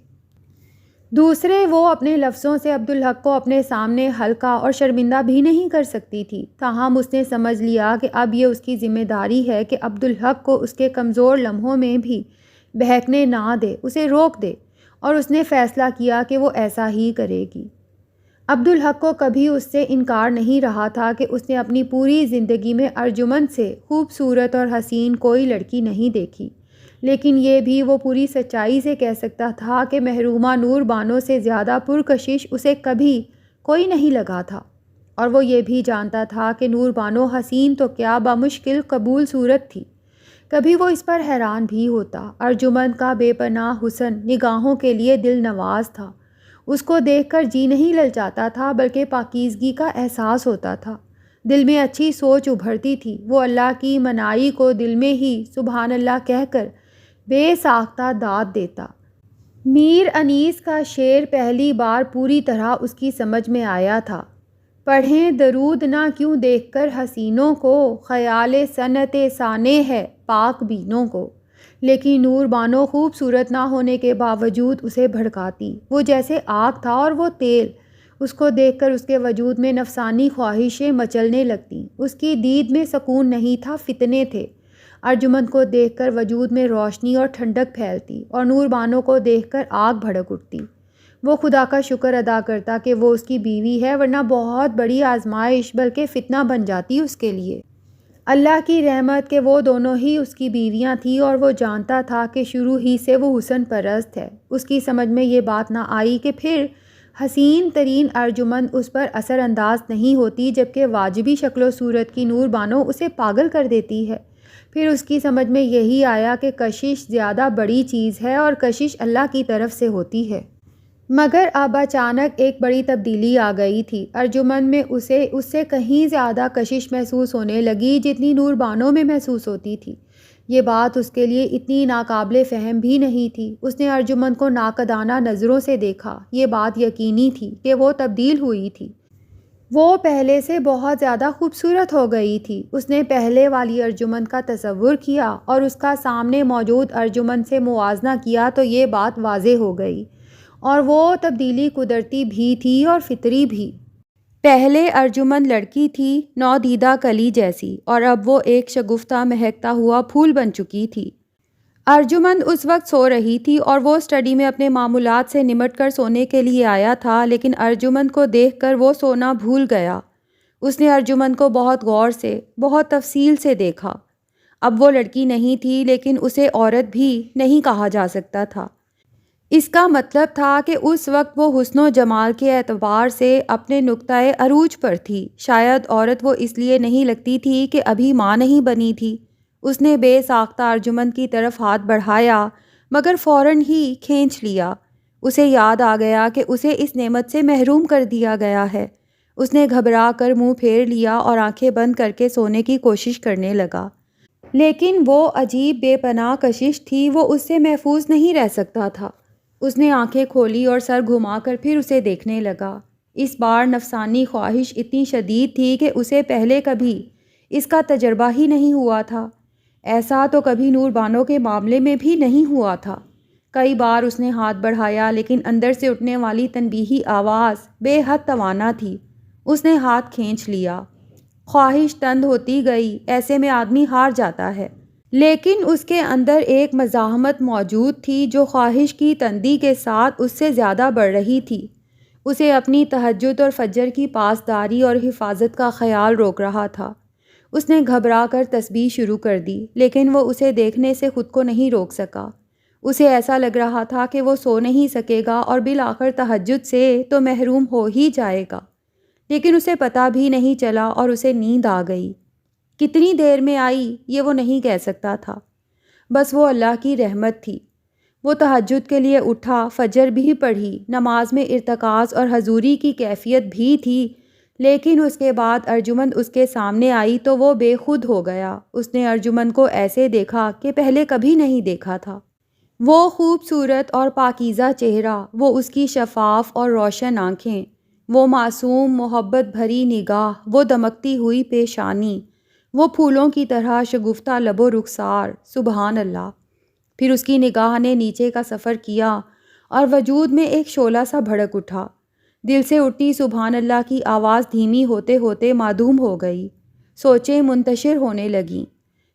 دوسرے، وہ اپنے لفظوں سے عبدالحق کو اپنے سامنے ہلکا اور شرمندہ بھی نہیں کر سکتی تھی۔ تاہم اس نے سمجھ لیا کہ اب یہ اس کی ذمہ داری ہے کہ عبدالحق کو اس کے کمزور لمحوں میں بھی بہکنے نہ دے، اسے روک دے، اور اس نے فیصلہ کیا کہ وہ ایسا ہی کرے گی۔ عبدالحق کو کبھی اس سے انکار نہیں رہا تھا کہ اس نے اپنی پوری زندگی میں ارجمند سے خوبصورت اور حسین کوئی لڑکی نہیں دیکھی، لیکن یہ بھی وہ پوری سچائی سے کہہ سکتا تھا کہ محرومہ نور بانو سے زیادہ پرکشش اسے کبھی کوئی نہیں لگا تھا، اور وہ یہ بھی جانتا تھا کہ نور بانو حسین تو کیا بمشکل قبول صورت تھی۔ کبھی وہ اس پر حیران بھی ہوتا۔ ارجمند کا بے پناہ حسن نگاہوں کے لیے دل نواز تھا۔ اس کو دیکھ کر جی نہیں للچاتا تھا، بلکہ پاکیزگی کا احساس ہوتا تھا۔ دل میں اچھی سوچ ابھرتی تھی۔ وہ اللہ کی منائی کو دل میں ہی سبحان اللہ کہہ کر بے ساختہ داد دیتا۔ میر انیس کا شعر پہلی بار پوری طرح اس کی سمجھ میں آیا تھا۔ پڑھیں درود نہ کیوں دیکھ کر حسینوں کو، خیال صنعت سانع ہے پاک بینوں کو۔ لیکن نور بانو خوبصورت نہ ہونے کے باوجود اسے بھڑکاتی۔ وہ جیسے آگ تھا اور وہ تیل۔ اس کو دیکھ کر اس کے وجود میں نفسانی خواہشیں مچلنے لگتیں۔ اس کی دید میں سکون نہیں تھا، فتنے تھے۔ ارجمند کو دیکھ کر وجود میں روشنی اور ٹھنڈک پھیلتی، اور نور بانو کو دیکھ کر آگ بھڑک اٹھتی۔ وہ خدا کا شکر ادا کرتا کہ وہ اس کی بیوی ہے، ورنہ بہت بڑی آزمائش بلکہ فتنہ بن جاتی اس کے لیے۔ اللہ کی رحمت کہ وہ دونوں ہی اس کی بیویاں تھیں، اور وہ جانتا تھا کہ شروع ہی سے وہ حسن پرست ہے۔ اس کی سمجھ میں یہ بات نہ آئی کہ پھر حسین ترین ارجمند اس پر اثر انداز نہیں ہوتی، جبکہ واجبی شکل و صورت کی نور بانو اسے پاگل کر دیتی ہے۔ پھر اس کی سمجھ میں یہی آیا کہ کشش زیادہ بڑی چیز ہے، اور کشش اللہ کی طرف سے ہوتی ہے۔ مگر اب اچانک ایک بڑی تبدیلی آ گئی تھی۔ ارجمن میں اسے اس سے کہیں زیادہ کشش محسوس ہونے لگی جتنی نور بانو میں محسوس ہوتی تھی۔ یہ بات اس کے لیے اتنی ناقابل فہم بھی نہیں تھی۔ اس نے ارجمن کو ناقدانہ نظروں سے دیکھا۔ یہ بات یقینی تھی کہ وہ تبدیل ہوئی تھی۔ وہ پہلے سے بہت زیادہ خوبصورت ہو گئی تھی۔ اس نے پہلے والی ارجمن کا تصور کیا اور اس کا سامنے موجود ارجمن سے موازنہ کیا تو یہ بات واضح ہو گئی، اور وہ تبدیلی قدرتی بھی تھی اور فطری بھی۔ پہلے ارجمن لڑکی تھی، نودیدہ کلی جیسی، اور اب وہ ایک شگفتہ مہکتا ہوا پھول بن چکی تھی۔ ارجمن اس وقت سو رہی تھی اور وہ اسٹڈی میں اپنے معمولات سے نمٹ کر سونے کے لیے آیا تھا، لیکن ارجمن کو دیکھ کر وہ سونا بھول گیا۔ اس نے ارجمن کو بہت غور سے، بہت تفصیل سے دیکھا۔ اب وہ لڑکی نہیں تھی، لیکن اسے عورت بھی نہیں کہا جا سکتا تھا۔ اس کا مطلب تھا کہ اس وقت وہ حسن و جمال کے اعتبار سے اپنے نقطۂ عروج پر تھی۔ شاید عورت وہ اس لیے نہیں لگتی تھی کہ ابھی ماں نہیں بنی تھی۔ اس نے بے ساختہ ارجمن کی طرف ہاتھ بڑھایا، مگر فوراً ہی کھینچ لیا۔ اسے یاد آ گیا کہ اسے اس نعمت سے محروم کر دیا گیا ہے۔ اس نے گھبرا کر منہ پھیر لیا اور آنکھیں بند کر کے سونے کی کوشش کرنے لگا، لیکن وہ عجیب بے پناہ کشش تھی، وہ اس سے محفوظ نہیں رہ سکتا تھا۔ اس نے آنکھیں کھولی اور سر گھما کر پھر اسے دیکھنے لگا۔ اس بار نفسانی خواہش اتنی شدید تھی کہ اسے پہلے کبھی اس کا تجربہ ہی نہیں ہوا تھا۔ ایسا تو کبھی نور بانو کے معاملے میں بھی نہیں ہوا تھا۔ کئی بار اس نے ہاتھ بڑھایا، لیکن اندر سے اٹھنے والی تنبیہی آواز بے حد توانا تھی۔ اس نے ہاتھ کھینچ لیا۔ خواہش تند ہوتی گئی، ایسے میں آدمی ہار جاتا ہے۔ لیکن اس کے اندر ایک مزاحمت موجود تھی جو خواہش کی تندی کے ساتھ اس سے زیادہ بڑھ رہی تھی۔ اسے اپنی تہجد اور فجر کی پاسداری اور حفاظت کا خیال روک رہا تھا۔ اس نے گھبرا کر تسبیح شروع کر دی، لیکن وہ اسے دیکھنے سے خود کو نہیں روک سکا۔ اسے ایسا لگ رہا تھا کہ وہ سو نہیں سکے گا اور بالآخر تہجد سے تو محروم ہو ہی جائے گا، لیکن اسے پتہ بھی نہیں چلا اور اسے نیند آ گئی۔ کتنی دیر میں آئی یہ وہ نہیں کہہ سکتا تھا، بس وہ اللہ کی رحمت تھی۔ وہ تہجد کے لیے اٹھا، فجر بھی پڑھی، نماز میں ارتکاز اور حضوری کی کیفیت بھی تھی، لیکن اس کے بعد ارجمن اس کے سامنے آئی تو وہ بے خود ہو گیا۔ اس نے ارجمن کو ایسے دیکھا کہ پہلے کبھی نہیں دیکھا تھا۔ وہ خوبصورت اور پاکیزہ چہرہ، وہ اس کی شفاف اور روشن آنکھیں، وہ معصوم محبت بھری نگاہ، وہ دمکتی ہوئی پیشانی، وہ پھولوں کی طرح شگفتہ لب و رخسار، سبحان اللہ۔ پھر اس کی نگاہ نے نیچے کا سفر کیا اور وجود میں ایک شعلہ سا بھڑک اٹھا۔ دل سے اٹھی سبحان اللہ کی آواز دھیمی ہوتے ہوتے معدوم ہو گئی۔ سوچیں منتشر ہونے لگیں۔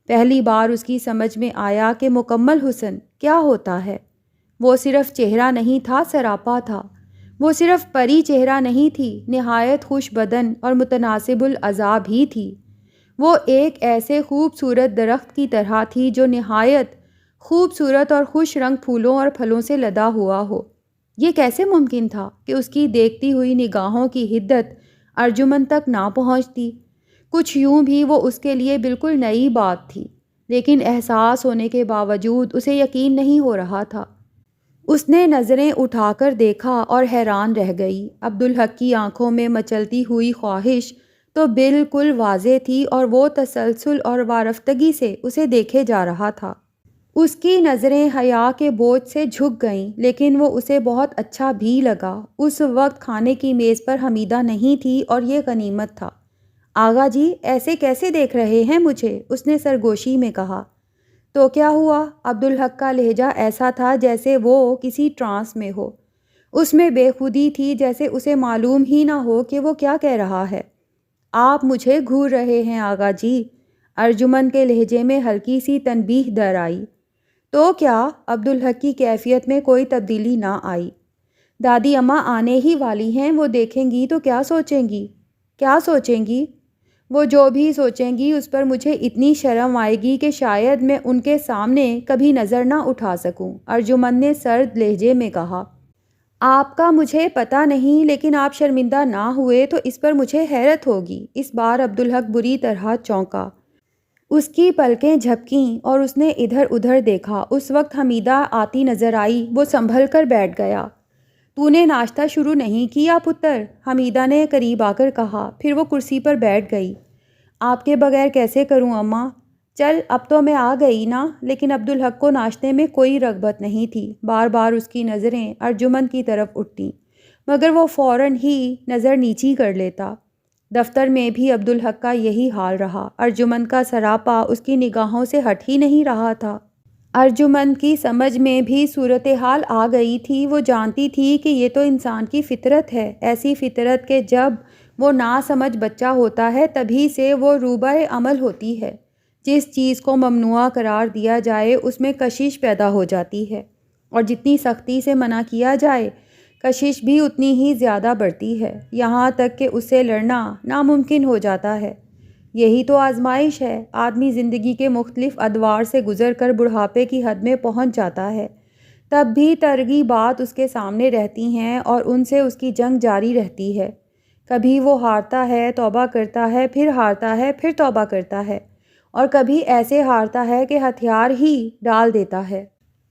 پہلی بار اس کی سمجھ میں آیا کہ مکمل حسن کیا ہوتا ہے۔ وہ صرف چہرہ نہیں تھا، سراپا تھا۔ وہ صرف پری چہرہ نہیں تھی، نہایت خوش بدن اور متناسب الاعضاء بھی تھی۔ وہ ایک ایسے خوبصورت درخت کی طرح تھی جو نہایت خوبصورت اور خوش رنگ پھولوں اور پھلوں سے لدا ہوا ہو۔ یہ کیسے ممکن تھا کہ اس کی دیکھتی ہوئی نگاہوں کی حدت ارجمن تک نہ پہنچتی؟ کچھ یوں بھی وہ اس کے لیے بالکل نئی بات تھی، لیکن احساس ہونے کے باوجود اسے یقین نہیں ہو رہا تھا۔ اس نے نظریں اٹھا کر دیکھا اور حیران رہ گئی۔ عبدالحق کی آنکھوں میں مچلتی ہوئی خواہش تو بالکل واضح تھی اور وہ تسلسل اور وارفتگی سے اسے دیکھے جا رہا تھا۔ اس کی نظریں حیا کے بوجھ سے جھک گئیں، لیکن وہ اسے بہت اچھا بھی لگا۔ اس وقت کھانے کی میز پر حمیدہ نہیں تھی اور یہ غنیمت تھا۔ آغا جی ایسے کیسے دیکھ رہے ہیں مجھے؟ اس نے سرگوشی میں کہا۔ تو کیا ہوا؟ عبدالحق کا لہجہ ایسا تھا جیسے وہ کسی ٹرانس میں ہو۔ اس میں بے خودی تھی، جیسے اسے معلوم ہی نہ ہو کہ وہ کیا کہہ رہا ہے۔ آپ مجھے گھور رہے ہیں آغا جی؟ ارجمن کے لہجے میں ہلکی سی تنبیہ در آئی۔ تو کیا؟ عبدالحق کی کیفیت میں کوئی تبدیلی نہ آئی۔ دادی اماں آنے ہی والی ہیں، وہ دیکھیں گی تو کیا سوچیں گی؟ کیا سوچیں گی؟ وہ جو بھی سوچیں گی اس پر مجھے اتنی شرم آئے گی کہ شاید میں ان کے سامنے کبھی نظر نہ اٹھا سکوں، ارجمن نے سرد لہجے میں کہا۔ آپ کا مجھے پتہ نہیں، لیکن آپ شرمندہ نہ ہوئے تو اس پر مجھے حیرت ہوگی۔ اس بار عبدالحق بری طرح چونکا۔ اس کی پلکیں جھپکیں اور اس نے ادھر ادھر دیکھا۔ اس وقت حمیدہ آتی نظر آئی۔ وہ سنبھل کر بیٹھ گیا۔ تو نے ناشتہ شروع نہیں کیا پتر؟ حمیدہ نے قریب آ کر کہا، پھر وہ کرسی پر بیٹھ گئی۔ آپ کے بغیر کیسے کروں اماں؟ چل اب تو میں آ گئی نا۔ لیکن عبدالحق کو ناشتے میں کوئی رغبت نہیں تھی۔ بار بار اس کی نظریں ارجمند کی طرف اٹھتیں، مگر وہ فوراً ہی نظر نیچی کر لیتا۔ دفتر میں بھی عبدالحق کا یہی حال رہا۔ ارجمند کا سراپا اس کی نگاہوں سے ہٹ ہی نہیں رہا تھا۔ ارجمند کی سمجھ میں بھی صورتحال آ گئی تھی۔ وہ جانتی تھی کہ یہ تو انسان کی فطرت ہے، ایسی فطرت کہ جب وہ ناسمجھ بچہ ہوتا ہے تبھی سے وہ روبہ عمل ہوتی ہے۔ جس چیز کو ممنوع قرار دیا جائے اس میں کشش پیدا ہو جاتی ہے، اور جتنی سختی سے منع کیا جائے کشش بھی اتنی ہی زیادہ بڑھتی ہے، یہاں تک کہ اس سے لڑنا ناممکن ہو جاتا ہے۔ یہی تو آزمائش ہے۔ آدمی زندگی کے مختلف ادوار سے گزر کر بڑھاپے کی حد میں پہنچ جاتا ہے، تب بھی ترغیبات اس کے سامنے رہتی ہیں اور ان سے اس کی جنگ جاری رہتی ہے۔ کبھی وہ ہارتا ہے، توبہ کرتا ہے، پھر ہارتا ہے، پھر توبہ کرتا ہے، اور کبھی ایسے ہارتا ہے کہ ہتھیار ہی ڈال دیتا ہے۔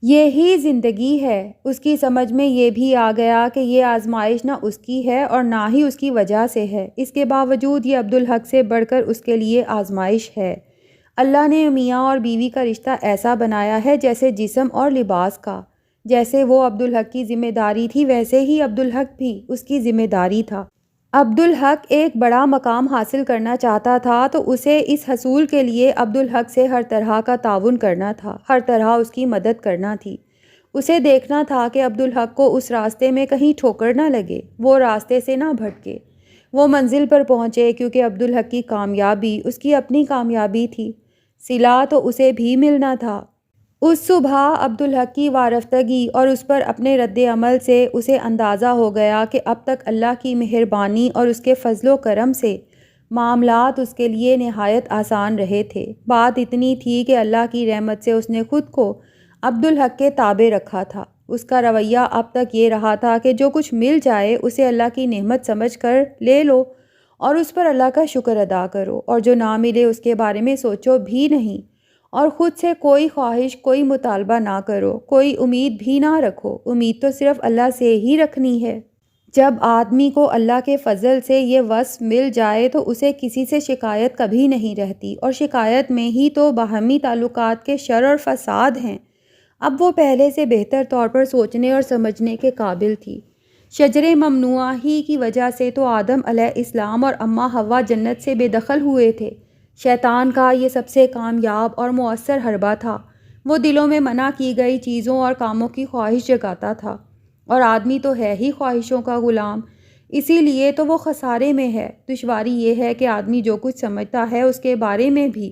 یہی زندگی ہے۔ اس کی سمجھ میں یہ بھی آ گیا کہ یہ آزمائش نہ اس کی ہے اور نہ ہی اس کی وجہ سے ہے۔ اس کے باوجود یہ عبدالحق سے بڑھ کر اس کے لیے آزمائش ہے۔ اللہ نے میاں اور بیوی کا رشتہ ایسا بنایا ہے جیسے جسم اور لباس کا۔ جیسے وہ عبدالحق کی ذمہ داری تھی ویسے ہی عبدالحق بھی اس کی ذمہ داری تھا۔ عبدالحق ایک بڑا مقام حاصل کرنا چاہتا تھا تو اسے اس حصول کے لیے عبدالحق سے ہر طرح کا تعاون کرنا تھا، ہر طرح اس کی مدد کرنا تھی۔ اسے دیکھنا تھا کہ عبدالحق کو اس راستے میں کہیں ٹھوکر نہ لگے، وہ راستے سے نہ بھٹکے، وہ منزل پر پہنچے، کیونکہ عبدالحق کی کامیابی اس کی اپنی کامیابی تھی۔ صلہ تو اسے بھی ملنا تھا۔ اس صبح عبدالحق کی وارفتگی اور اس پر اپنے رد عمل سے اسے اندازہ ہو گیا کہ اب تک اللہ کی مہربانی اور اس کے فضل و کرم سے معاملات اس کے لیے نہایت آسان رہے تھے۔ بات اتنی تھی کہ اللہ کی رحمت سے اس نے خود کو عبدالحق کے تابع رکھا تھا۔ اس کا رویہ اب تک یہ رہا تھا کہ جو کچھ مل جائے اسے اللہ کی نعمت سمجھ کر لے لو اور اس پر اللہ کا شکر ادا کرو، اور جو نہ ملے اس کے بارے میں سوچو بھی نہیں، اور خود سے کوئی خواہش، کوئی مطالبہ نہ کرو، کوئی امید بھی نہ رکھو۔ امید تو صرف اللہ سے ہی رکھنی ہے۔ جب آدمی کو اللہ کے فضل سے یہ وصف مل جائے تو اسے کسی سے شکایت کبھی نہیں رہتی، اور شکایت میں ہی تو باہمی تعلقات کے شر اور فساد ہیں۔ اب وہ پہلے سے بہتر طور پر سوچنے اور سمجھنے کے قابل تھی۔ شجر ممنوعہ ہی کی وجہ سے تو آدم علیہ السلام اور اماں حوا جنت سے بے دخل ہوئے تھے۔ شیطان کا یہ سب سے کامیاب اور مؤثر حربہ تھا۔ وہ دلوں میں منع کی گئی چیزوں اور کاموں کی خواہش جگاتا تھا، اور آدمی تو ہے ہی خواہشوں کا غلام، اسی لیے تو وہ خسارے میں ہے۔ دشواری یہ ہے کہ آدمی جو کچھ سمجھتا ہے اس کے بارے میں بھی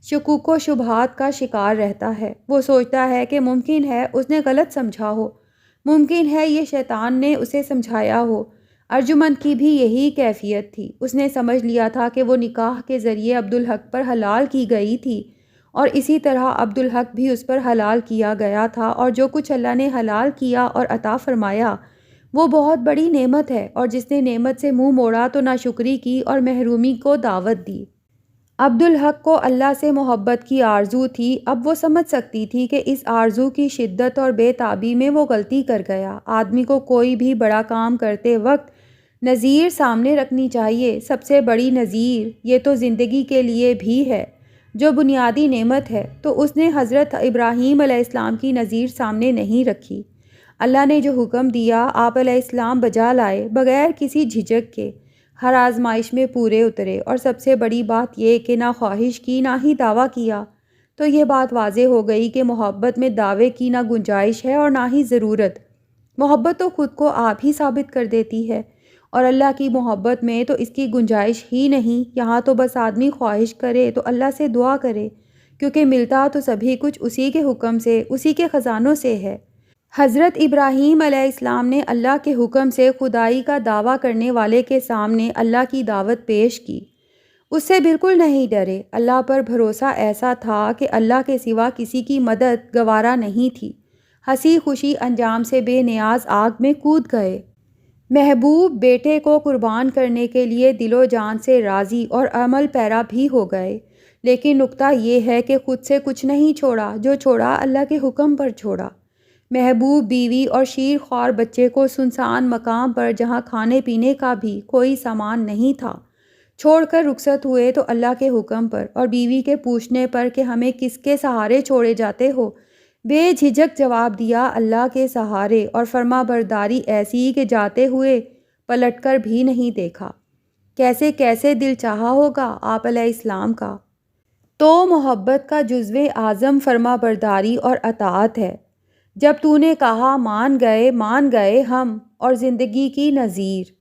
شکوک و شبہات کا شکار رہتا ہے۔ وہ سوچتا ہے کہ ممکن ہے اس نے غلط سمجھا ہو، ممکن ہے یہ شیطان نے اسے سمجھایا ہو۔ ارجمند کی بھی یہی کیفیت تھی۔ اس نے سمجھ لیا تھا کہ وہ نکاح کے ذریعے عبدالحق پر حلال کی گئی تھی، اور اسی طرح عبدالحق بھی اس پر حلال کیا گیا تھا، اور جو کچھ اللہ نے حلال کیا اور عطا فرمایا وہ بہت بڑی نعمت ہے، اور جس نے نعمت سے منہ موڑا تو ناشکری کی اور محرومی کو دعوت دی۔ عبدالحق کو اللہ سے محبت کی آرزو تھی۔ اب وہ سمجھ سکتی تھی کہ اس آرزو کی شدت اور بے تابی میں وہ غلطی کر گیا۔ آدمی کو کوئی بھی بڑا کام کرتے وقت نظیر سامنے رکھنی چاہیے۔ سب سے بڑی نظیر یہ تو زندگی کے لیے بھی ہے، جو بنیادی نعمت ہے، تو اس نے حضرت ابراہیم علیہ السلام کی نظیر سامنے نہیں رکھی۔ اللہ نے جو حکم دیا آپ علیہ السلام بجا لائے، بغیر کسی جھجک کے، ہر آزمائش میں پورے اترے، اور سب سے بڑی بات یہ کہ نہ خواہش کی نہ ہی دعویٰ کیا۔ تو یہ بات واضح ہو گئی کہ محبت میں دعوے کی نہ گنجائش ہے اور نہ ہی ضرورت۔ محبت تو خود کو آپ ہی ثابت کر دیتی ہے، اور اللہ کی محبت میں تو اس کی گنجائش ہی نہیں۔ یہاں تو بس آدمی خواہش کرے تو اللہ سے دعا کرے، کیونکہ ملتا تو سبھی کچھ اسی کے حکم سے، اسی کے خزانوں سے ہے۔ حضرت ابراہیم علیہ السلام نے اللہ کے حکم سے خدائی کا دعویٰ کرنے والے کے سامنے اللہ کی دعوت پیش کی۔ اس سے بالکل نہیں ڈرے۔ اللہ پر بھروسہ ایسا تھا کہ اللہ کے سوا کسی کی مدد گوارا نہیں تھی۔ ہنسی خوشی انجام سے بے نیاز آگ میں کود گئے۔ محبوب بیٹے کو قربان کرنے کے لیے دل و جان سے راضی اور عمل پیرا بھی ہو گئے، لیکن نکتہ یہ ہے کہ خود سے کچھ نہیں چھوڑا، جو چھوڑا اللہ کے حکم پر چھوڑا۔ محبوب بیوی اور شیر خوار بچے کو سنسان مقام پر جہاں کھانے پینے کا بھی کوئی سامان نہیں تھا چھوڑ کر رخصت ہوئے تو اللہ کے حکم پر اور بیوی کے پوچھنے پر کہ ہمیں کس کے سہارے چھوڑے جاتے ہو، بے جھجک جواب دیا اللہ کے سہارے، اور فرما برداری ایسی کہ جاتے ہوئے پلٹ کر بھی نہیں دیکھا۔ کیسے کیسے دل چاہا ہوگا آپ علیہ السلام کا۔ تو محبت کا جزو اعظم فرما برداری اور اطاعت ہے۔ جب تو نے کہا مان گئے ہم، اور زندگی کی نذیر،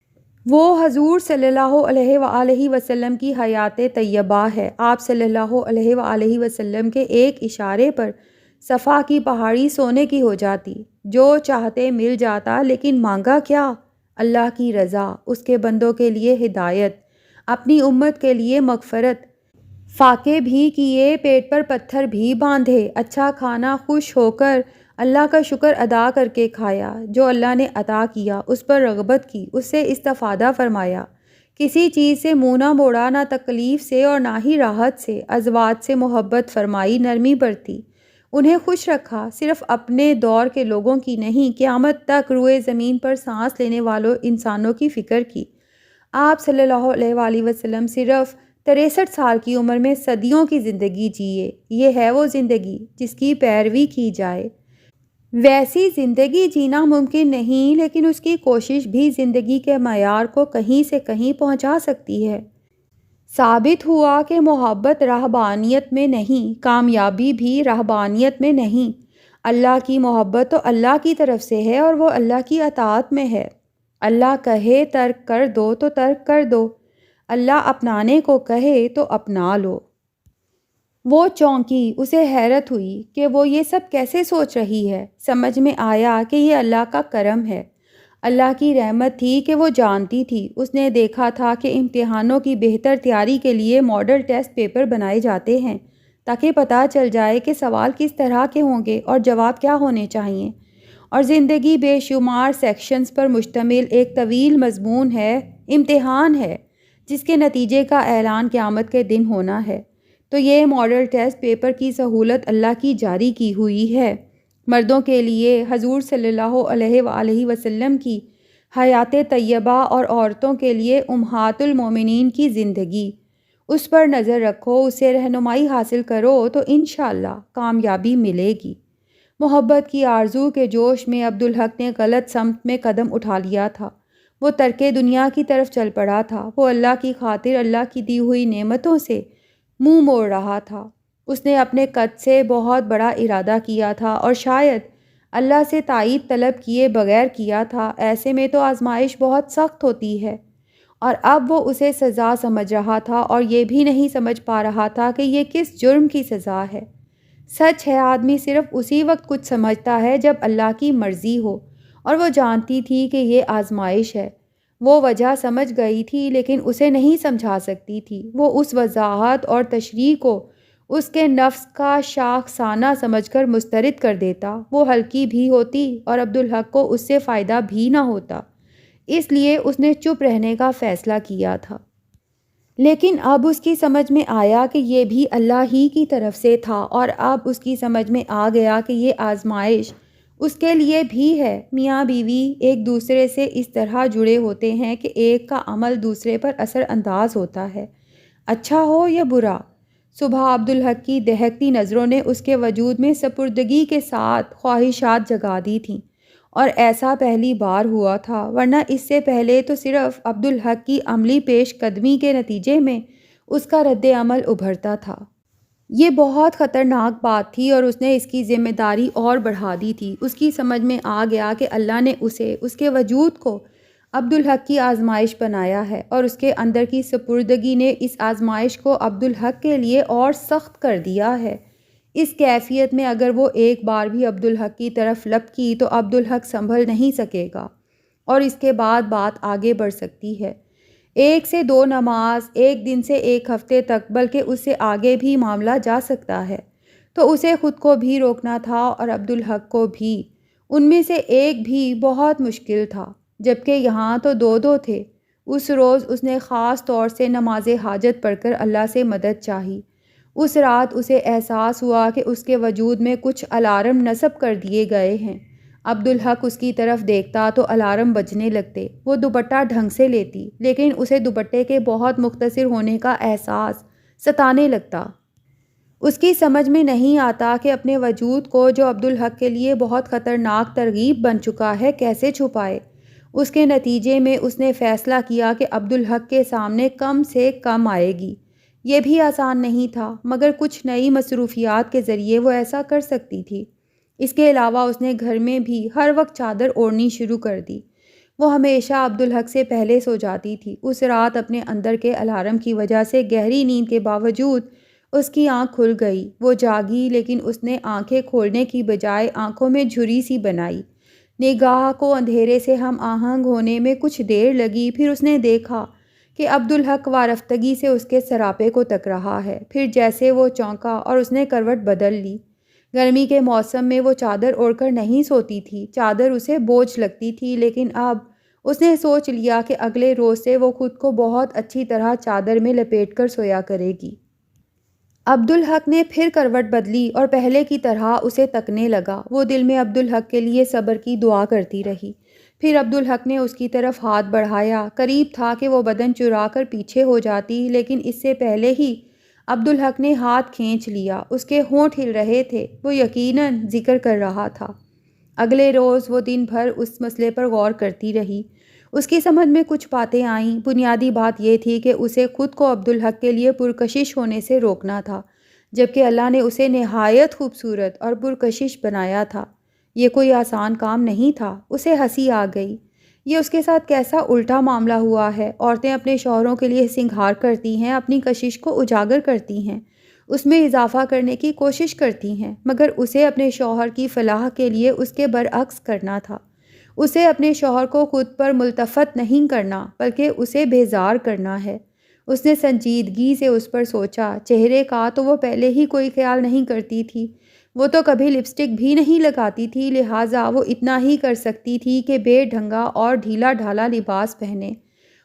وہ حضور صلی اللہ علیہ وآلہ وسلم کی حیات طیبہ ہے۔ آپ صلی اللہ علیہ وآلہ وسلم کے ایک اشارے پر صفا کی پہاڑی سونے کی ہو جاتی، جو چاہتے مل جاتا، لیکن مانگا کیا؟ اللہ کی رضا، اس کے بندوں کے لیے ہدایت، اپنی امت کے لیے مغفرت، فاقے بھی کیے، پیٹ پر پتھر بھی باندھے، اچھا کھانا خوش ہو کر اللہ کا شکر ادا کر کے کھایا، جو اللہ نے عطا کیا اس پر رغبت کی، اس سے استفادہ فرمایا، کسی چیز سے منہ نہ موڑا، نہ تکلیف سے اور نہ ہی راحت سے، ازواج سے محبت فرمائی، نرمی برتی، انہیں خوش رکھا، صرف اپنے دور کے لوگوں کی نہیں، قیامت تک روئے زمین پر سانس لینے والوں انسانوں کی فکر کی۔ آپ صلی اللہ علیہ وآلہ وسلم صرف 63 سال کی عمر میں صدیوں کی زندگی جیے۔ یہ ہے وہ زندگی جس کی پیروی کی جائے۔ ویسی زندگی جینا ممکن نہیں، لیکن اس کی کوشش بھی زندگی کے معیار کو کہیں سے کہیں پہنچا سکتی ہے۔ ثابت ہوا کہ محبت رہبانیت میں نہیں، کامیابی بھی رہبانیت میں نہیں۔ اللہ کی محبت تو اللہ کی طرف سے ہے اور وہ اللہ کی اطاعت میں ہے۔ اللہ کہے ترک کر دو تو ترک کر دو، اللہ اپنانے کو کہے تو اپنا لو۔ وہ چونکی، اسے حیرت ہوئی کہ وہ یہ سب کیسے سوچ رہی ہے۔ سمجھ میں آیا کہ یہ اللہ کا کرم ہے، اللہ کی رحمت تھی کہ وہ جانتی تھی۔ اس نے دیکھا تھا کہ امتحانوں کی بہتر تیاری کے لیے ماڈل ٹیسٹ پیپر بنائے جاتے ہیں تاکہ پتہ چل جائے کہ سوال کس طرح کے ہوں گے اور جواب کیا ہونے چاہئیں، اور زندگی بے شمار سیکشنز پر مشتمل ایک طویل مضمون ہے، امتحان ہے جس کے نتیجے کا اعلان قیامت کے دن ہونا ہے۔ تو یہ ماڈل ٹیسٹ پیپر کی سہولت اللہ کی جاری کی ہوئی ہے۔ مردوں کے لیے حضور صلی اللہ علیہ وآلہ وسلم کی حیات طیبہ اور عورتوں کے لیے امہات المومنین کی زندگی، اس پر نظر رکھو، اس سے رہنمائی حاصل کرو تو انشاءاللہ کامیابی ملے گی۔ محبت کی آرزو کے جوش میں عبدالحق نے غلط سمت میں قدم اٹھا لیا تھا۔ وہ ترک دنیا کی طرف چل پڑا تھا۔ وہ اللہ کی خاطر اللہ کی دی ہوئی نعمتوں سے منہ موڑ رہا تھا۔ اس نے اپنے قد سے بہت بڑا ارادہ کیا تھا اور شاید اللہ سے تائید طلب کیے بغیر کیا تھا۔ ایسے میں تو آزمائش بہت سخت ہوتی ہے، اور اب وہ اسے سزا سمجھ رہا تھا اور یہ بھی نہیں سمجھ پا رہا تھا کہ یہ کس جرم کی سزا ہے۔ سچ ہے، آدمی صرف اسی وقت کچھ سمجھتا ہے جب اللہ کی مرضی ہو، اور وہ جانتی تھی کہ یہ آزمائش ہے۔ وہ وجہ سمجھ گئی تھی لیکن اسے نہیں سمجھا سکتی تھی۔ وہ اس وضاحت اور تشریح کو اس کے نفس کا شاخسانہ سمجھ کر مسترد کر دیتا۔ وہ ہلکی بھی ہوتی اور عبدالحق کو اس سے فائدہ بھی نہ ہوتا، اس لیے اس نے چپ رہنے کا فیصلہ کیا تھا۔ لیکن اب اس کی سمجھ میں آیا کہ یہ بھی اللہ ہی کی طرف سے تھا، اور اب اس کی سمجھ میں آ گیا کہ یہ آزمائش اس کے لیے بھی ہے۔ میاں بیوی ایک دوسرے سے اس طرح جڑے ہوتے ہیں کہ ایک کا عمل دوسرے پر اثر انداز ہوتا ہے، اچھا ہو یا برا۔ صبح عبدالحق کی دہکتی نظروں نے اس کے وجود میں سپردگی کے ساتھ خواہشات جگا دی تھیں، اور ایسا پہلی بار ہوا تھا، ورنہ اس سے پہلے تو صرف عبدالحق کی عملی پیش قدمی کے نتیجے میں اس کا رد عمل ابھرتا تھا۔ یہ بہت خطرناک بات تھی اور اس نے اس کی ذمہ داری اور بڑھا دی تھی۔ اس کی سمجھ میں آ گیا کہ اللہ نے اسے، اس کے وجود کو عبدالحق کی آزمائش بنایا ہے، اور اس کے اندر کی سپردگی نے اس آزمائش کو عبدالحق کے لیے اور سخت کر دیا ہے۔ اس کیفیت میں اگر وہ ایک بار بھی عبدالحق کی طرف لپکی کی تو عبدالحق سنبھل نہیں سکے گا، اور اس کے بعد بات آگے بڑھ سکتی ہے، 1 سے 2 نماز، 1 دن سے 1 ہفتے تک، بلکہ اس سے آگے بھی معاملہ جا سکتا ہے۔ تو اسے خود کو بھی روکنا تھا اور عبدالحق کو بھی۔ ان میں سے ایک بھی بہت مشکل تھا، جبکہ یہاں تو 2 تھے۔ اس روز اس نے خاص طور سے نماز حاجت پڑھ کر اللہ سے مدد چاہی۔ اس رات اسے احساس ہوا کہ اس کے وجود میں کچھ الارم نصب کر دیے گئے ہیں، عبدالحق اس کی طرف دیکھتا تو الارم بجنے لگتے۔ وہ دوپٹہ ڈھنگ سے لیتی لیکن اسے دوپٹے کے بہت مختصر ہونے کا احساس ستانے لگتا۔ اس کی سمجھ میں نہیں آتا کہ اپنے وجود کو جو عبدالحق کے لیے بہت خطرناک ترغیب بن چکا ہے کیسے چھپائے۔ اس کے نتیجے میں اس نے فیصلہ کیا کہ عبدالحق کے سامنے کم سے کم آئے گی۔ یہ بھی آسان نہیں تھا مگر کچھ نئی مصروفیات کے ذریعے وہ ایسا کر سکتی تھی۔ اس کے علاوہ اس نے گھر میں بھی ہر وقت چادر اوڑھنی شروع کر دی۔ وہ ہمیشہ عبدالحق سے پہلے سو جاتی تھی۔ اس رات اپنے اندر کے الارم کی وجہ سے گہری نیند کے باوجود اس کی آنکھ کھل گئی۔ وہ جاگی لیکن اس نے آنکھیں کھولنے کی بجائے آنکھوں میں جھری سی بنائی۔ نگاہ کو اندھیرے سے ہم آہنگ ہونے میں کچھ دیر لگی، پھر اس نے دیکھا کہ عبدالحق وارفتگی سے اس کے سراپے کو تک رہا ہے۔ پھر جیسے وہ چونکا اور اس نے کروٹ بدل لی۔ گرمی کے موسم میں وہ چادر اوڑھ کر نہیں سوتی تھی، چادر اسے بوجھ لگتی تھی، لیکن اب اس نے سوچ لیا کہ اگلے روز سے وہ خود کو بہت اچھی طرح چادر میں لپیٹ کر سویا کرے گی۔ عبدالحق نے پھر کروٹ بدلی اور پہلے کی طرح اسے تکنے لگا۔ وہ دل میں عبدالحق کے لیے صبر کی دعا کرتی رہی۔ پھر عبدالحق نے اس کی طرف ہاتھ بڑھایا، قریب تھا کہ وہ بدن چرا کر پیچھے ہو جاتی، لیکن اس سے پہلے ہی عبدالحق نے ہاتھ کھینچ لیا۔ اس کے ہونٹ ہل رہے تھے، وہ یقیناً ذکر کر رہا تھا۔ اگلے روز وہ دن بھر اس مسئلے پر غور کرتی رہی۔ اس کی سمجھ میں کچھ باتیں آئیں۔ بنیادی بات یہ تھی کہ اسے خود کو عبدالحق کے لیے پرکشش ہونے سے روکنا تھا، جبکہ اللہ نے اسے نہایت خوبصورت اور پرکشش بنایا تھا۔ یہ کوئی آسان کام نہیں تھا۔ اسے ہنسی آ گئی۔ یہ اس کے ساتھ کیسا الٹا معاملہ ہوا ہے۔ عورتیں اپنے شوہروں کے لیے سنگھار کرتی ہیں، اپنی کشش کو اجاگر کرتی ہیں، اس میں اضافہ کرنے کی کوشش کرتی ہیں، مگر اسے اپنے شوہر کی فلاح کے لیے اس کے برعکس کرنا تھا۔ اسے اپنے شوہر کو خود پر ملتفت نہیں کرنا بلکہ اسے بیزار کرنا ہے۔ اس نے سنجیدگی سے اس پر سوچا۔ چہرے کا تو وہ پہلے ہی کوئی خیال نہیں کرتی تھی۔ وہ تو کبھی لپسٹک بھی نہیں لگاتی تھی، لہٰذا وہ اتنا ہی کر سکتی تھی کہ بے ڈھنگا اور ڈھیلا ڈھالا لباس پہنے،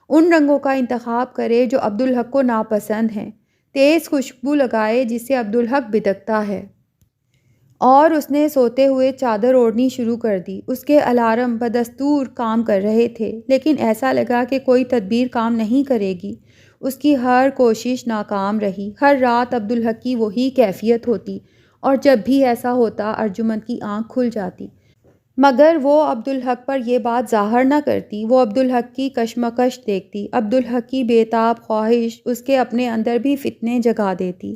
ان رنگوں کا انتخاب کرے جو عبدالحق کو ناپسند ہیں، تیز خوشبو لگائے جس سے عبدالحق بدکتا ہے۔ اور اس نے سوتے ہوئے چادر اوڑھنی شروع کر دی۔ اس کے الارم بدستور کام کر رہے تھے، لیکن ایسا لگا کہ کوئی تدبیر کام نہیں کرے گی۔ اس کی ہر کوشش ناکام رہی۔ ہر رات عبدالحق کی وہی کیفیت ہوتی اور جب بھی ایسا ہوتا ارجمند کی آنکھ کھل جاتی، مگر وہ عبدالحق پر یہ بات ظاہر نہ کرتی۔ وہ عبدالحق کی کشمکش دیکھتی۔ عبدالحق کی بے تاب خواہش اس کے اپنے اندر بھی فتنے جگا دیتی۔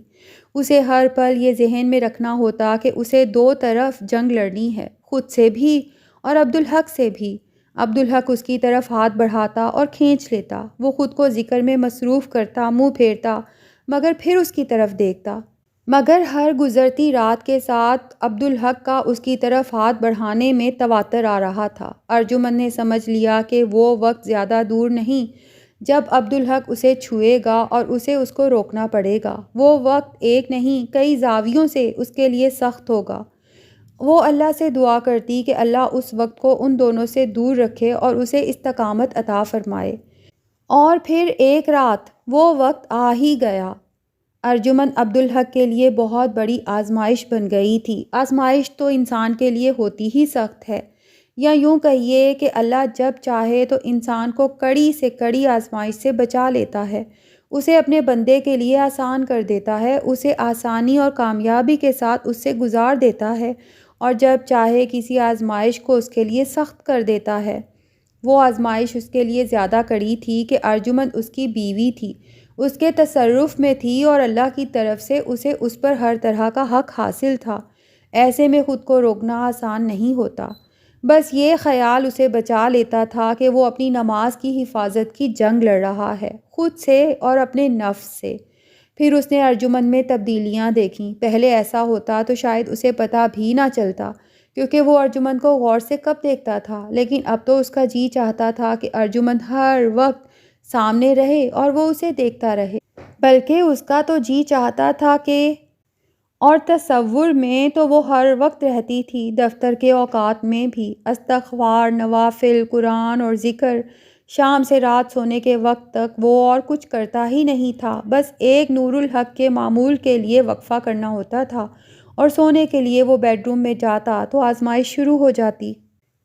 اسے ہر پل یہ ذہن میں رکھنا ہوتا کہ اسے دو طرف جنگ لڑنی ہے، خود سے بھی اور عبدالحق سے بھی۔ عبدالحق اس کی طرف ہاتھ بڑھاتا اور کھینچ لیتا۔ وہ خود کو ذکر میں مصروف کرتا، منہ پھیرتا، مگر پھر اس کی طرف دیکھتا۔ مگر ہر گزرتی رات کے ساتھ عبدالحق کا اس کی طرف ہاتھ بڑھانے میں تواتر آ رہا تھا۔ ارجمند نے سمجھ لیا کہ وہ وقت زیادہ دور نہیں جب عبدالحق اسے چھوئے گا اور اسے اس کو روکنا پڑے گا۔ وہ وقت ایک نہیں کئی زاویوں سے اس کے لیے سخت ہوگا۔ وہ اللہ سے دعا کرتی کہ اللہ اس وقت کو ان دونوں سے دور رکھے اور اسے استقامت عطا فرمائے۔ اور پھر ایک رات وہ وقت آ ہی گیا۔ ارجمند عبدالحق کے لیے بہت بڑی آزمائش بن گئی تھی۔ آزمائش تو انسان کے لیے ہوتی ہی سخت ہے، یا یوں کہیے کہ اللہ جب چاہے تو انسان کو کڑی سے کڑی آزمائش سے بچا لیتا ہے، اسے اپنے بندے کے لیے آسان کر دیتا ہے، اسے آسانی اور کامیابی کے ساتھ اس سے گزار دیتا ہے، اور جب چاہے کسی آزمائش کو اس کے لیے سخت کر دیتا ہے۔ وہ آزمائش اس کے لیے زیادہ کڑی تھی کہ ارجمند اس کی بیوی تھی، اس کے تصرف میں تھی اور اللہ کی طرف سے اسے اس پر ہر طرح کا حق حاصل تھا۔ ایسے میں خود کو روکنا آسان نہیں ہوتا۔ بس یہ خیال اسے بچا لیتا تھا کہ وہ اپنی نماز کی حفاظت کی جنگ لڑ رہا ہے، خود سے اور اپنے نفس سے۔ پھر اس نے ارجمند میں تبدیلیاں دیکھیں۔ پہلے ایسا ہوتا تو شاید اسے پتہ بھی نہ چلتا، کیونکہ وہ ارجمند کو غور سے کب دیکھتا تھا، لیکن اب تو اس کا جی چاہتا تھا کہ ارجمند ہر وقت سامنے رہے اور وہ اسے دیکھتا رہے، بلکہ اس کا تو جی چاہتا تھا کہ اور تصور میں تو وہ ہر وقت رہتی تھی، دفتر کے اوقات میں بھی۔ استغفار، نوافل، قرآن اور ذکر، شام سے رات سونے کے وقت تک وہ اور کچھ کرتا ہی نہیں تھا، بس ایک نور الحق کے معمول کے لیے وقفہ کرنا ہوتا تھا، اور سونے کے لیے وہ بیڈ روم میں جاتا تو آزمائش شروع ہو جاتی۔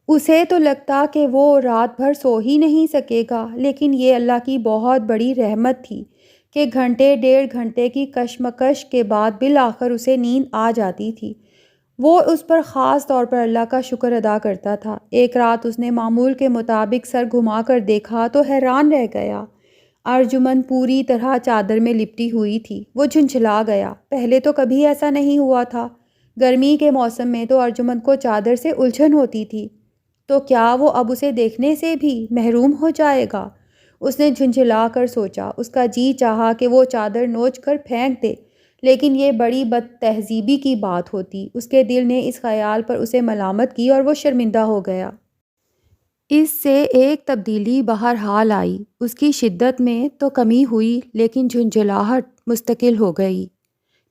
اسے تو لگتا کہ وہ رات بھر سو ہی نہیں سکے گا، لیکن یہ اللہ کی بہت بڑی رحمت تھی کہ گھنٹے 1.5 گھنٹے کی کشمکش کے بعد بالآخر اسے نیند آ جاتی تھی۔ وہ اس پر خاص طور پر اللہ کا شکر ادا کرتا تھا۔ ایک رات اس نے معمول کے مطابق سر گھما کر دیکھا تو حیران رہ گیا۔ ارجمن پوری طرح چادر میں لپٹی ہوئی تھی۔ وہ جھنجھلا گیا، پہلے تو کبھی ایسا نہیں ہوا تھا۔ گرمی کے موسم میں تو ارجمن کو چادر سے الجھن ہوتی تھی، تو کیا وہ اب اسے دیکھنے سے بھی محروم ہو جائے گا؟ اس نے جھنجھلا کر سوچا۔ اس کا جی چاہا کہ وہ چادر نوچ کر پھینک دے، لیکن یہ بڑی بد تہذیبی کی بات ہوتی۔ اس کے دل نے اس خیال پر اسے ملامت کی اور وہ شرمندہ ہو گیا۔ اس سے ایک تبدیلی بہرحال آئی۔ اس کی شدت میں تو کمی ہوئی، لیکن جھنجھلاہٹ مستقل ہو گئی۔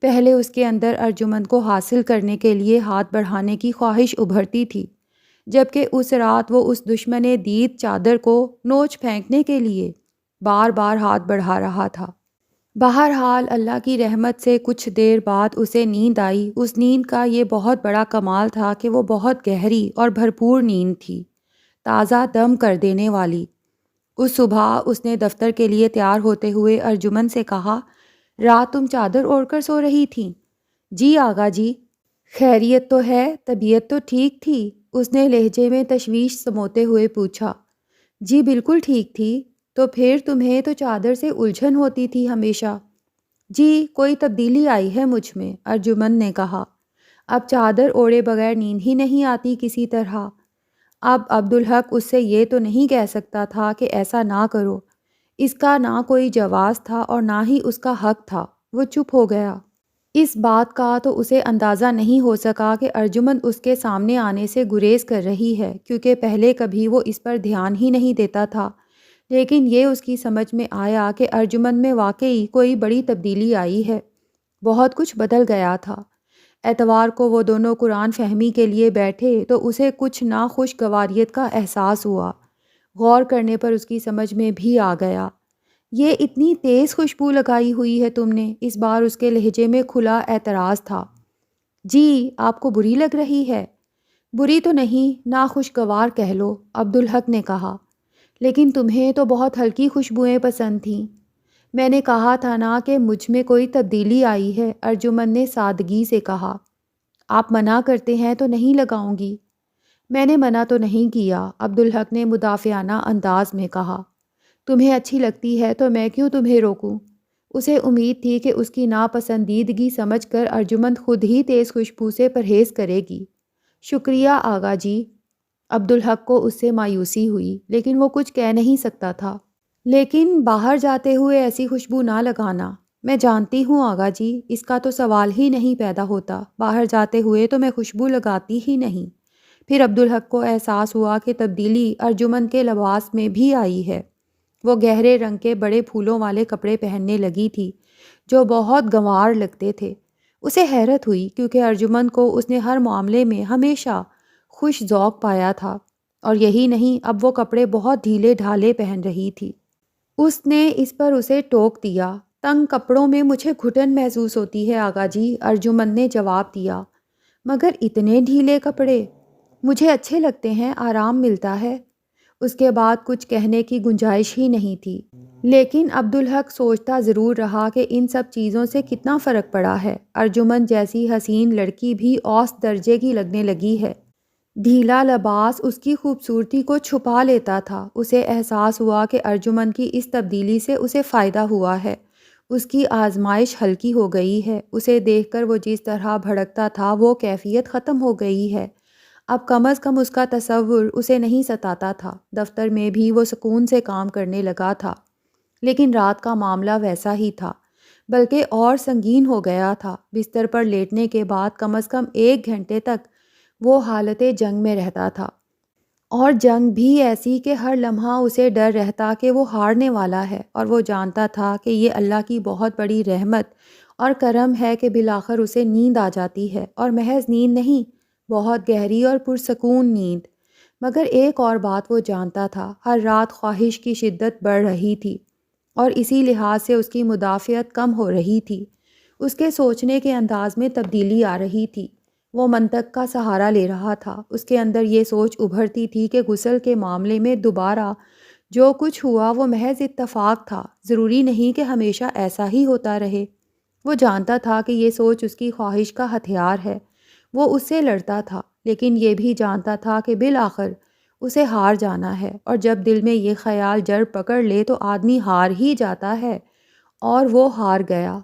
پہلے اس کے اندر ارجمند کو حاصل کرنے کے لیے ہاتھ بڑھانے کی خواہش ابھرتی تھی، جبکہ اس رات وہ اس دشمن دید چادر کو نوچ پھینکنے کے لیے بار بار ہاتھ بڑھا رہا تھا۔ بہرحال اللہ کی رحمت سے کچھ دیر بعد اسے نیند آئی۔ اس نیند کا یہ بہت بڑا کمال تھا کہ وہ بہت گہری اور بھرپور نیند تھی، تازہ دم کر دینے والی۔ اس صبح اس نے دفتر کے لیے تیار ہوتے ہوئے ارجمن سے کہا، رات تم چادر اوڑھ کر سو رہی تھیں؟ جی آغا جی۔ خیریت تو ہے؟ طبیعت تو ٹھیک تھی؟ اس نے لہجے میں تشویش سموتے ہوئے پوچھا۔ جی بالکل ٹھیک تھی۔ تو پھر تمہیں تو چادر سے الجھن ہوتی تھی ہمیشہ؟ جی کوئی تبدیلی آئی ہے مجھ میں، ارجمن نے کہا۔ اب چادر اوڑھے بغیر نیند ہی نہیں آتی کسی طرح۔ اب عبدالحق اس سے یہ تو نہیں کہہ سکتا تھا کہ ایسا نہ کرو۔ اس کا نہ کوئی جواز تھا اور نہ ہی اس کا حق تھا۔ وہ چپ ہو گیا۔ اس بات کا تو اسے اندازہ نہیں ہو سکا کہ ارجمن اس کے سامنے آنے سے گریز کر رہی ہے، کیونکہ پہلے کبھی وہ اس پر دھیان ہی نہیں دیتا تھا۔ لیکن یہ اس کی سمجھ میں آیا کہ ارجمن میں واقعی کوئی بڑی تبدیلی آئی ہے، بہت کچھ بدل گیا تھا۔ اتوار کو وہ دونوں قرآن فہمی کے لیے بیٹھے تو اسے کچھ ناخوشگواریت کا احساس ہوا۔ غور کرنے پر اس کی سمجھ میں بھی آ گیا۔ یہ اتنی تیز خوشبو لگائی ہوئی ہے تم نے؟ اس بار اس کے لہجے میں کھلا اعتراض تھا۔ جی آپ کو بری لگ رہی ہے؟ بری تو نہیں، ناخوشگوار کہہ لو، عبدالحق نے کہا۔ لیکن تمہیں تو بہت ہلکی خوشبوئیں پسند تھیں۔ میں نے کہا تھا نا کہ مجھ میں کوئی تبدیلی آئی ہے، ارجمن نے سادگی سے کہا۔ آپ منع کرتے ہیں تو نہیں لگاؤں گی۔ میں نے منع تو نہیں کیا، عبدالحق نے مدافعانہ انداز میں کہا۔ تمہیں اچھی لگتی ہے تو میں کیوں تمہیں روکوں؟ اسے امید تھی کہ اس کی ناپسندیدگی سمجھ کر ارجمند خود ہی تیز خوشبو سے پرہیز کرے گی۔ شکریہ آغا جی۔ عبدالحق کو اس سے مایوسی ہوئی، لیکن وہ کچھ کہہ نہیں سکتا تھا۔ لیکن باہر جاتے ہوئے ایسی خوشبو نہ لگانا۔ میں جانتی ہوں آغا جی، اس کا تو سوال ہی نہیں پیدا ہوتا۔ باہر جاتے ہوئے تو میں خوشبو لگاتی ہی نہیں۔ پھر عبدالحق کو احساس ہوا کہ تبدیلی ارجمن کے لباس میں بھی آئی ہے۔ وہ گہرے رنگ کے بڑے پھولوں والے کپڑے پہننے لگی تھی، جو بہت گنوار لگتے تھے۔ اسے حیرت ہوئی، کیونکہ ارجمن کو اس نے ہر معاملے میں ہمیشہ خوش ذوق پایا تھا، اور یہی نہیں، اب وہ کپڑے بہت ڈھیلے ڈھالے پہن رہی تھی۔ اس نے اس پر اسے ٹوک دیا۔ تنگ کپڑوں میں مجھے گھٹن محسوس ہوتی ہے آغا جی، ارجمن نے جواب دیا۔ مگر اتنے ڈھیلے کپڑے؟ مجھے اچھے لگتے ہیں، آرام ملتا ہے۔ اس کے بعد کچھ کہنے کی گنجائش ہی نہیں تھی، لیکن عبدالحق سوچتا ضرور رہا کہ ان سب چیزوں سے کتنا فرق پڑا ہے۔ ارجمن جیسی حسین لڑکی بھی اوسط درجے کی لگنے لگی ہے۔ ڈھیلا لباس اس کی خوبصورتی کو چھپا لیتا تھا۔ اسے احساس ہوا کہ ارجمن کی اس تبدیلی سے اسے فائدہ ہوا ہے، اس کی آزمائش ہلکی ہو گئی ہے۔ اسے دیکھ کر وہ جس طرح بھڑکتا تھا وہ کیفیت ختم ہو گئی ہے۔ اب کم از کم اس کا تصور اسے نہیں ستاتا تھا۔ دفتر میں بھی وہ سکون سے کام کرنے لگا تھا، لیکن رات کا معاملہ ویسا ہی تھا، بلکہ اور سنگین ہو گیا تھا۔ بستر پر لیٹنے کے بعد کم از کم 1 گھنٹے تک وہ حالت جنگ میں رہتا تھا، اور جنگ بھی ایسی کہ ہر لمحہ اسے ڈر رہتا کہ وہ ہارنے والا ہے، اور وہ جانتا تھا کہ یہ اللہ کی بہت بڑی رحمت اور کرم ہے کہ بالآخر اسے نیند آ جاتی ہے، اور محض نیند نہیں، بہت گہری اور پرسکون نیند۔ مگر ایک اور بات وہ جانتا تھا، ہر رات خواہش کی شدت بڑھ رہی تھی، اور اسی لحاظ سے اس کی مدافعت کم ہو رہی تھی۔ اس کے سوچنے کے انداز میں تبدیلی آ رہی تھی۔ وہ منطق کا سہارا لے رہا تھا۔ اس کے اندر یہ سوچ ابھرتی تھی کہ غسل کے معاملے میں دوبارہ جو کچھ ہوا وہ محض اتفاق تھا، ضروری نہیں کہ ہمیشہ ایسا ہی ہوتا رہے۔ وہ جانتا تھا کہ یہ سوچ اس کی خواہش کا ہتھیار ہے، وہ اس سے لڑتا تھا، لیکن یہ بھی جانتا تھا کہ بالآخر اسے ہار جانا ہے، اور جب دل میں یہ خیال جڑ پکڑ لے تو آدمی ہار ہی جاتا ہے، اور وہ ہار گیا۔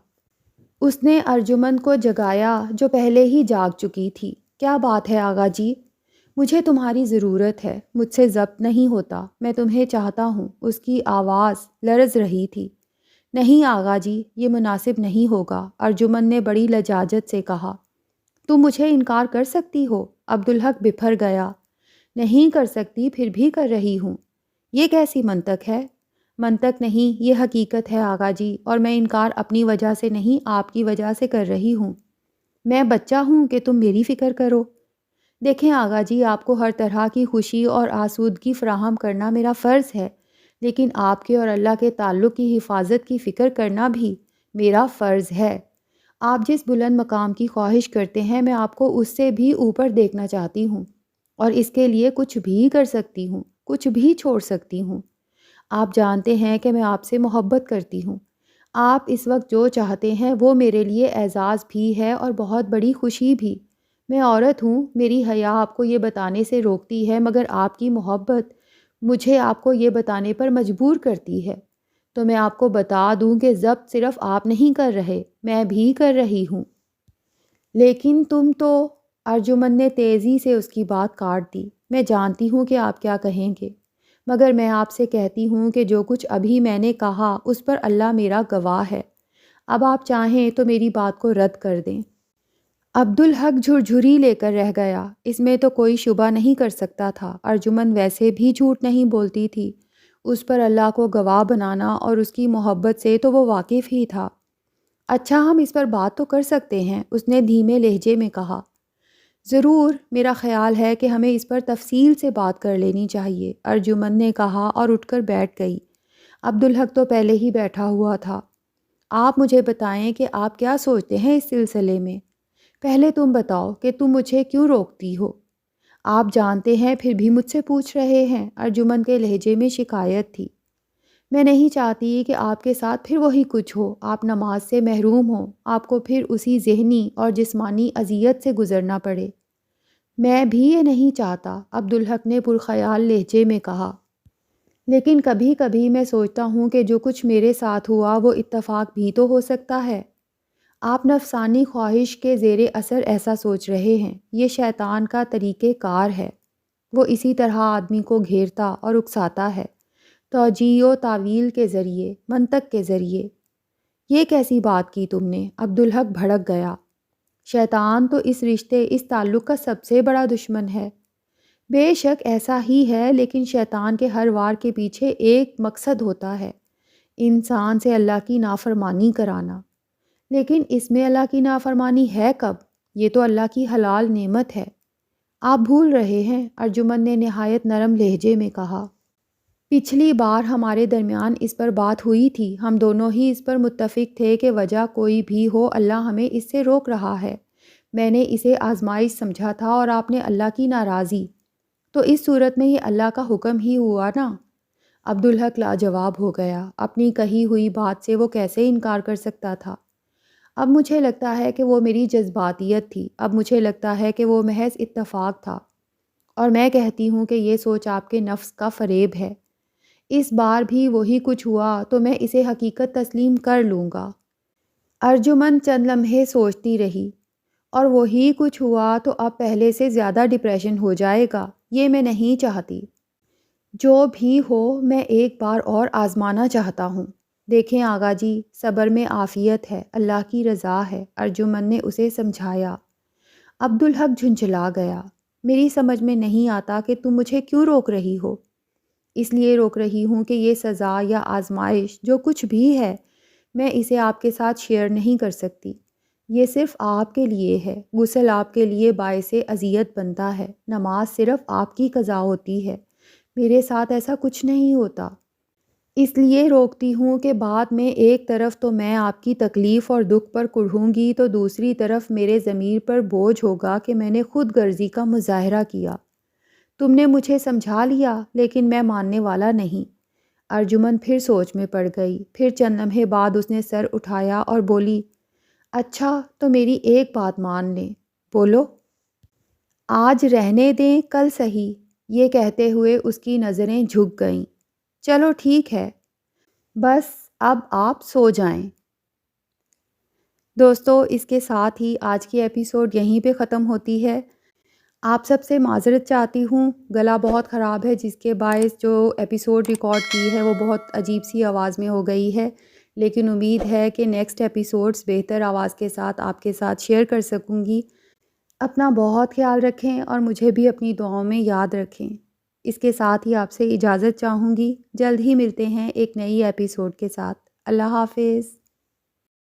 اس نے ارجمند کو جگایا جو پہلے ہی جاگ چکی تھی۔ کیا بات ہے آغا جی؟ مجھے تمہاری ضرورت ہے، مجھ سے ضبط نہیں ہوتا، میں تمہیں چاہتا ہوں۔ اس کی آواز لرز رہی تھی۔ نہیں آغا جی، یہ مناسب نہیں ہوگا، ارجمند نے بڑی لجاجت سے کہا۔ تم مجھے انکار کر سکتی ہو؟ عبدالحق بپھر گیا۔ نہیں کر سکتی، پھر بھی کر رہی ہوں۔ یہ کیسی منطق ہے؟ منطق نہیں، یہ حقیقت ہے آغا جی، اور میں انکار اپنی وجہ سے نہیں، آپ کی وجہ سے کر رہی ہوں۔ میں بچہ ہوں کہ تم میری فکر کرو؟ دیکھیں آغا جی، آپ کو ہر طرح کی خوشی اور آسودگی فراہم کرنا میرا فرض ہے، لیکن آپ کے اور اللہ کے تعلق کی حفاظت کی فکر کرنا بھی میرا فرض ہے۔ آپ جس بلند مقام کی خواہش کرتے ہیں، میں آپ کو اس سے بھی اوپر دیکھنا چاہتی ہوں، اور اس کے لیے کچھ بھی کر سکتی ہوں، کچھ بھی چھوڑ سکتی ہوں۔ آپ جانتے ہیں کہ میں آپ سے محبت کرتی ہوں۔ آپ اس وقت جو چاہتے ہیں وہ میرے لیے اعزاز بھی ہے اور بہت بڑی خوشی بھی۔ میں عورت ہوں، میری حیا آپ کو یہ بتانے سے روکتی ہے، مگر آپ کی محبت مجھے آپ کو یہ بتانے پر مجبور کرتی ہے۔ تو میں آپ کو بتا دوں کہ ضبط صرف آپ نہیں کر رہے، میں بھی کر رہی ہوں۔ لیکن تم تو… ارجمند نے تیزی سے اس کی بات کاٹ دی۔ میں جانتی ہوں کہ آپ کیا کہیں گے، مگر میں آپ سے کہتی ہوں کہ جو کچھ ابھی میں نے کہا اس پر اللہ میرا گواہ ہے۔ اب آپ چاہیں تو میری بات کو رد کر دیں۔ عبدالحق جھرجھری لے کر رہ گیا۔ اس میں تو کوئی شبہ نہیں کر سکتا تھا، ارجمند ویسے بھی جھوٹ نہیں بولتی تھی۔ اس پر اللہ کو گواہ بنانا اور اس کی محبت سے تو وہ واقف ہی تھا۔ اچھا، ہم اس پر بات تو کر سکتے ہیں، اس نے دھیمے لہجے میں کہا۔ ضرور، میرا خیال ہے کہ ہمیں اس پر تفصیل سے بات کر لینی چاہیے، ارجمند نے کہا اور اٹھ کر بیٹھ گئی۔ عبدالحق تو پہلے ہی بیٹھا ہوا تھا۔ آپ مجھے بتائیں کہ آپ کیا سوچتے ہیں اس سلسلے میں؟ پہلے تم بتاؤ کہ تم مجھے کیوں روکتی ہو؟ آپ جانتے ہیں پھر بھی مجھ سے پوچھ رہے ہیں، ارجمند کے لہجے میں شکایت تھی۔ میں نہیں چاہتی کہ آپ کے ساتھ پھر وہی کچھ ہو، آپ نماز سے محروم ہوں، آپ کو پھر اسی ذہنی اور جسمانی اذیت سے گزرنا پڑے۔ میں بھی یہ نہیں چاہتا، عبدالحق نے پرخیال لہجے میں کہا۔ لیکن کبھی کبھی میں سوچتا ہوں کہ جو کچھ میرے ساتھ ہوا وہ اتفاق بھی تو ہو سکتا ہے۔ آپ نفسانی خواہش کے زیر اثر ایسا سوچ رہے ہیں، یہ شیطان کا طریقہ کار ہے۔ وہ اسی طرح آدمی کو گھیرتا اور اکساتا ہے، توجیہ و تعویل کے ذریعے، منطق کے ذریعے۔ یہ کیسی بات کی تم نے؟ عبدالحق بھڑک گیا۔ شیطان تو اس رشتے، اس تعلق کا سب سے بڑا دشمن ہے۔ بے شک ایسا ہی ہے، لیکن شیطان کے ہر وار کے پیچھے ایک مقصد ہوتا ہے، انسان سے اللہ کی نافرمانی کرانا۔ لیکن اس میں اللہ کی نافرمانی ہے کب؟ یہ تو اللہ کی حلال نعمت ہے۔ آپ بھول رہے ہیں، ارجمند نے نہایت نرم لہجے میں کہا۔ پچھلی بار ہمارے درمیان اس پر بات ہوئی تھی، ہم دونوں ہی اس پر متفق تھے کہ وجہ کوئی بھی ہو اللہ ہمیں اس سے روک رہا ہے۔ میں نے اسے آزمائش سمجھا تھا اور آپ نے اللہ کی ناراضی، تو اس صورت میں یہ اللہ کا حکم ہی ہوا نا؟ عبدالحق لاجواب ہو گیا۔ اپنی کہی ہوئی بات سے وہ کیسے انکار کر سکتا تھا؟ اب مجھے لگتا ہے کہ وہ میری جذباتیت تھی، اب مجھے لگتا ہے کہ وہ محض اتفاق تھا، اور میں کہتی ہوں کہ یہ سوچ آپ کے نفس کا فریب ہے۔ اس بار بھی وہی کچھ ہوا تو میں اسے حقیقت تسلیم کر لوں گا۔ ارجمند چند لمحے سوچتی رہی۔ اور وہی کچھ ہوا تو اب پہلے سے زیادہ ڈپریشن ہو جائے گا، یہ میں نہیں چاہتی۔ جو بھی ہو، میں ایک بار اور آزمانا چاہتا ہوں۔ دیکھیں آغا جی، صبر میں عافیت ہے، اللہ کی رضا ہے، ارجمند نے اسے سمجھایا۔ عبدالحق جھنجھلا گیا۔ میری سمجھ میں نہیں آتا کہ تم مجھے کیوں روک رہی ہو؟ اس لیے روک رہی ہوں کہ یہ سزا یا آزمائش جو کچھ بھی ہے، میں اسے آپ کے ساتھ شیئر نہیں کر سکتی۔ یہ صرف آپ کے لیے ہے، غسل آپ کے لیے باعث اذیت بنتا ہے، نماز صرف آپ کی قضا ہوتی ہے، میرے ساتھ ایسا کچھ نہیں ہوتا۔ اس لیے روکتی ہوں کہ بعد میں ایک طرف تو میں آپ کی تکلیف اور دکھ پر کڑھوں گی تو دوسری طرف میرے ضمیر پر بوجھ ہوگا کہ میں نے خود غرضی کا مظاہرہ کیا۔ تم نے مجھے سمجھا لیا لیکن میں ماننے والا نہیں۔ ارجمن پھر سوچ میں پڑ گئی۔ پھر چند لمحے بعد اس نے سر اٹھایا اور بولی، اچھا تو میری ایک بات مان لیں۔ بولو۔ آج رہنے دیں، کل سہی۔ یہ کہتے ہوئے اس کی نظریں جھک گئیں۔ چلو ٹھیک ہے، بس اب آپ سو جائیں۔ دوستو، اس کے ساتھ ہی آج کی ایپیسوڈ یہیں پہ ختم ہوتی ہے۔ آپ سب سے معذرت چاہتی ہوں، گلا بہت خراب ہے جس کے باعث جو ایپیسوڈ ریکارڈ کی ہے وہ بہت عجیب سی آواز میں ہو گئی ہے، لیکن امید ہے کہ نیکسٹ ایپیسوڈز بہتر آواز کے ساتھ آپ کے ساتھ شیئر کر سکوں گی۔ اپنا بہت خیال رکھیں اور مجھے بھی اپنی دعاؤں میں یاد رکھیں۔ اس کے ساتھ ہی آپ سے اجازت چاہوں گی۔ جلد ہی ملتے ہیں ایک نئی ایپیسوڈ کے ساتھ۔ اللہ حافظ۔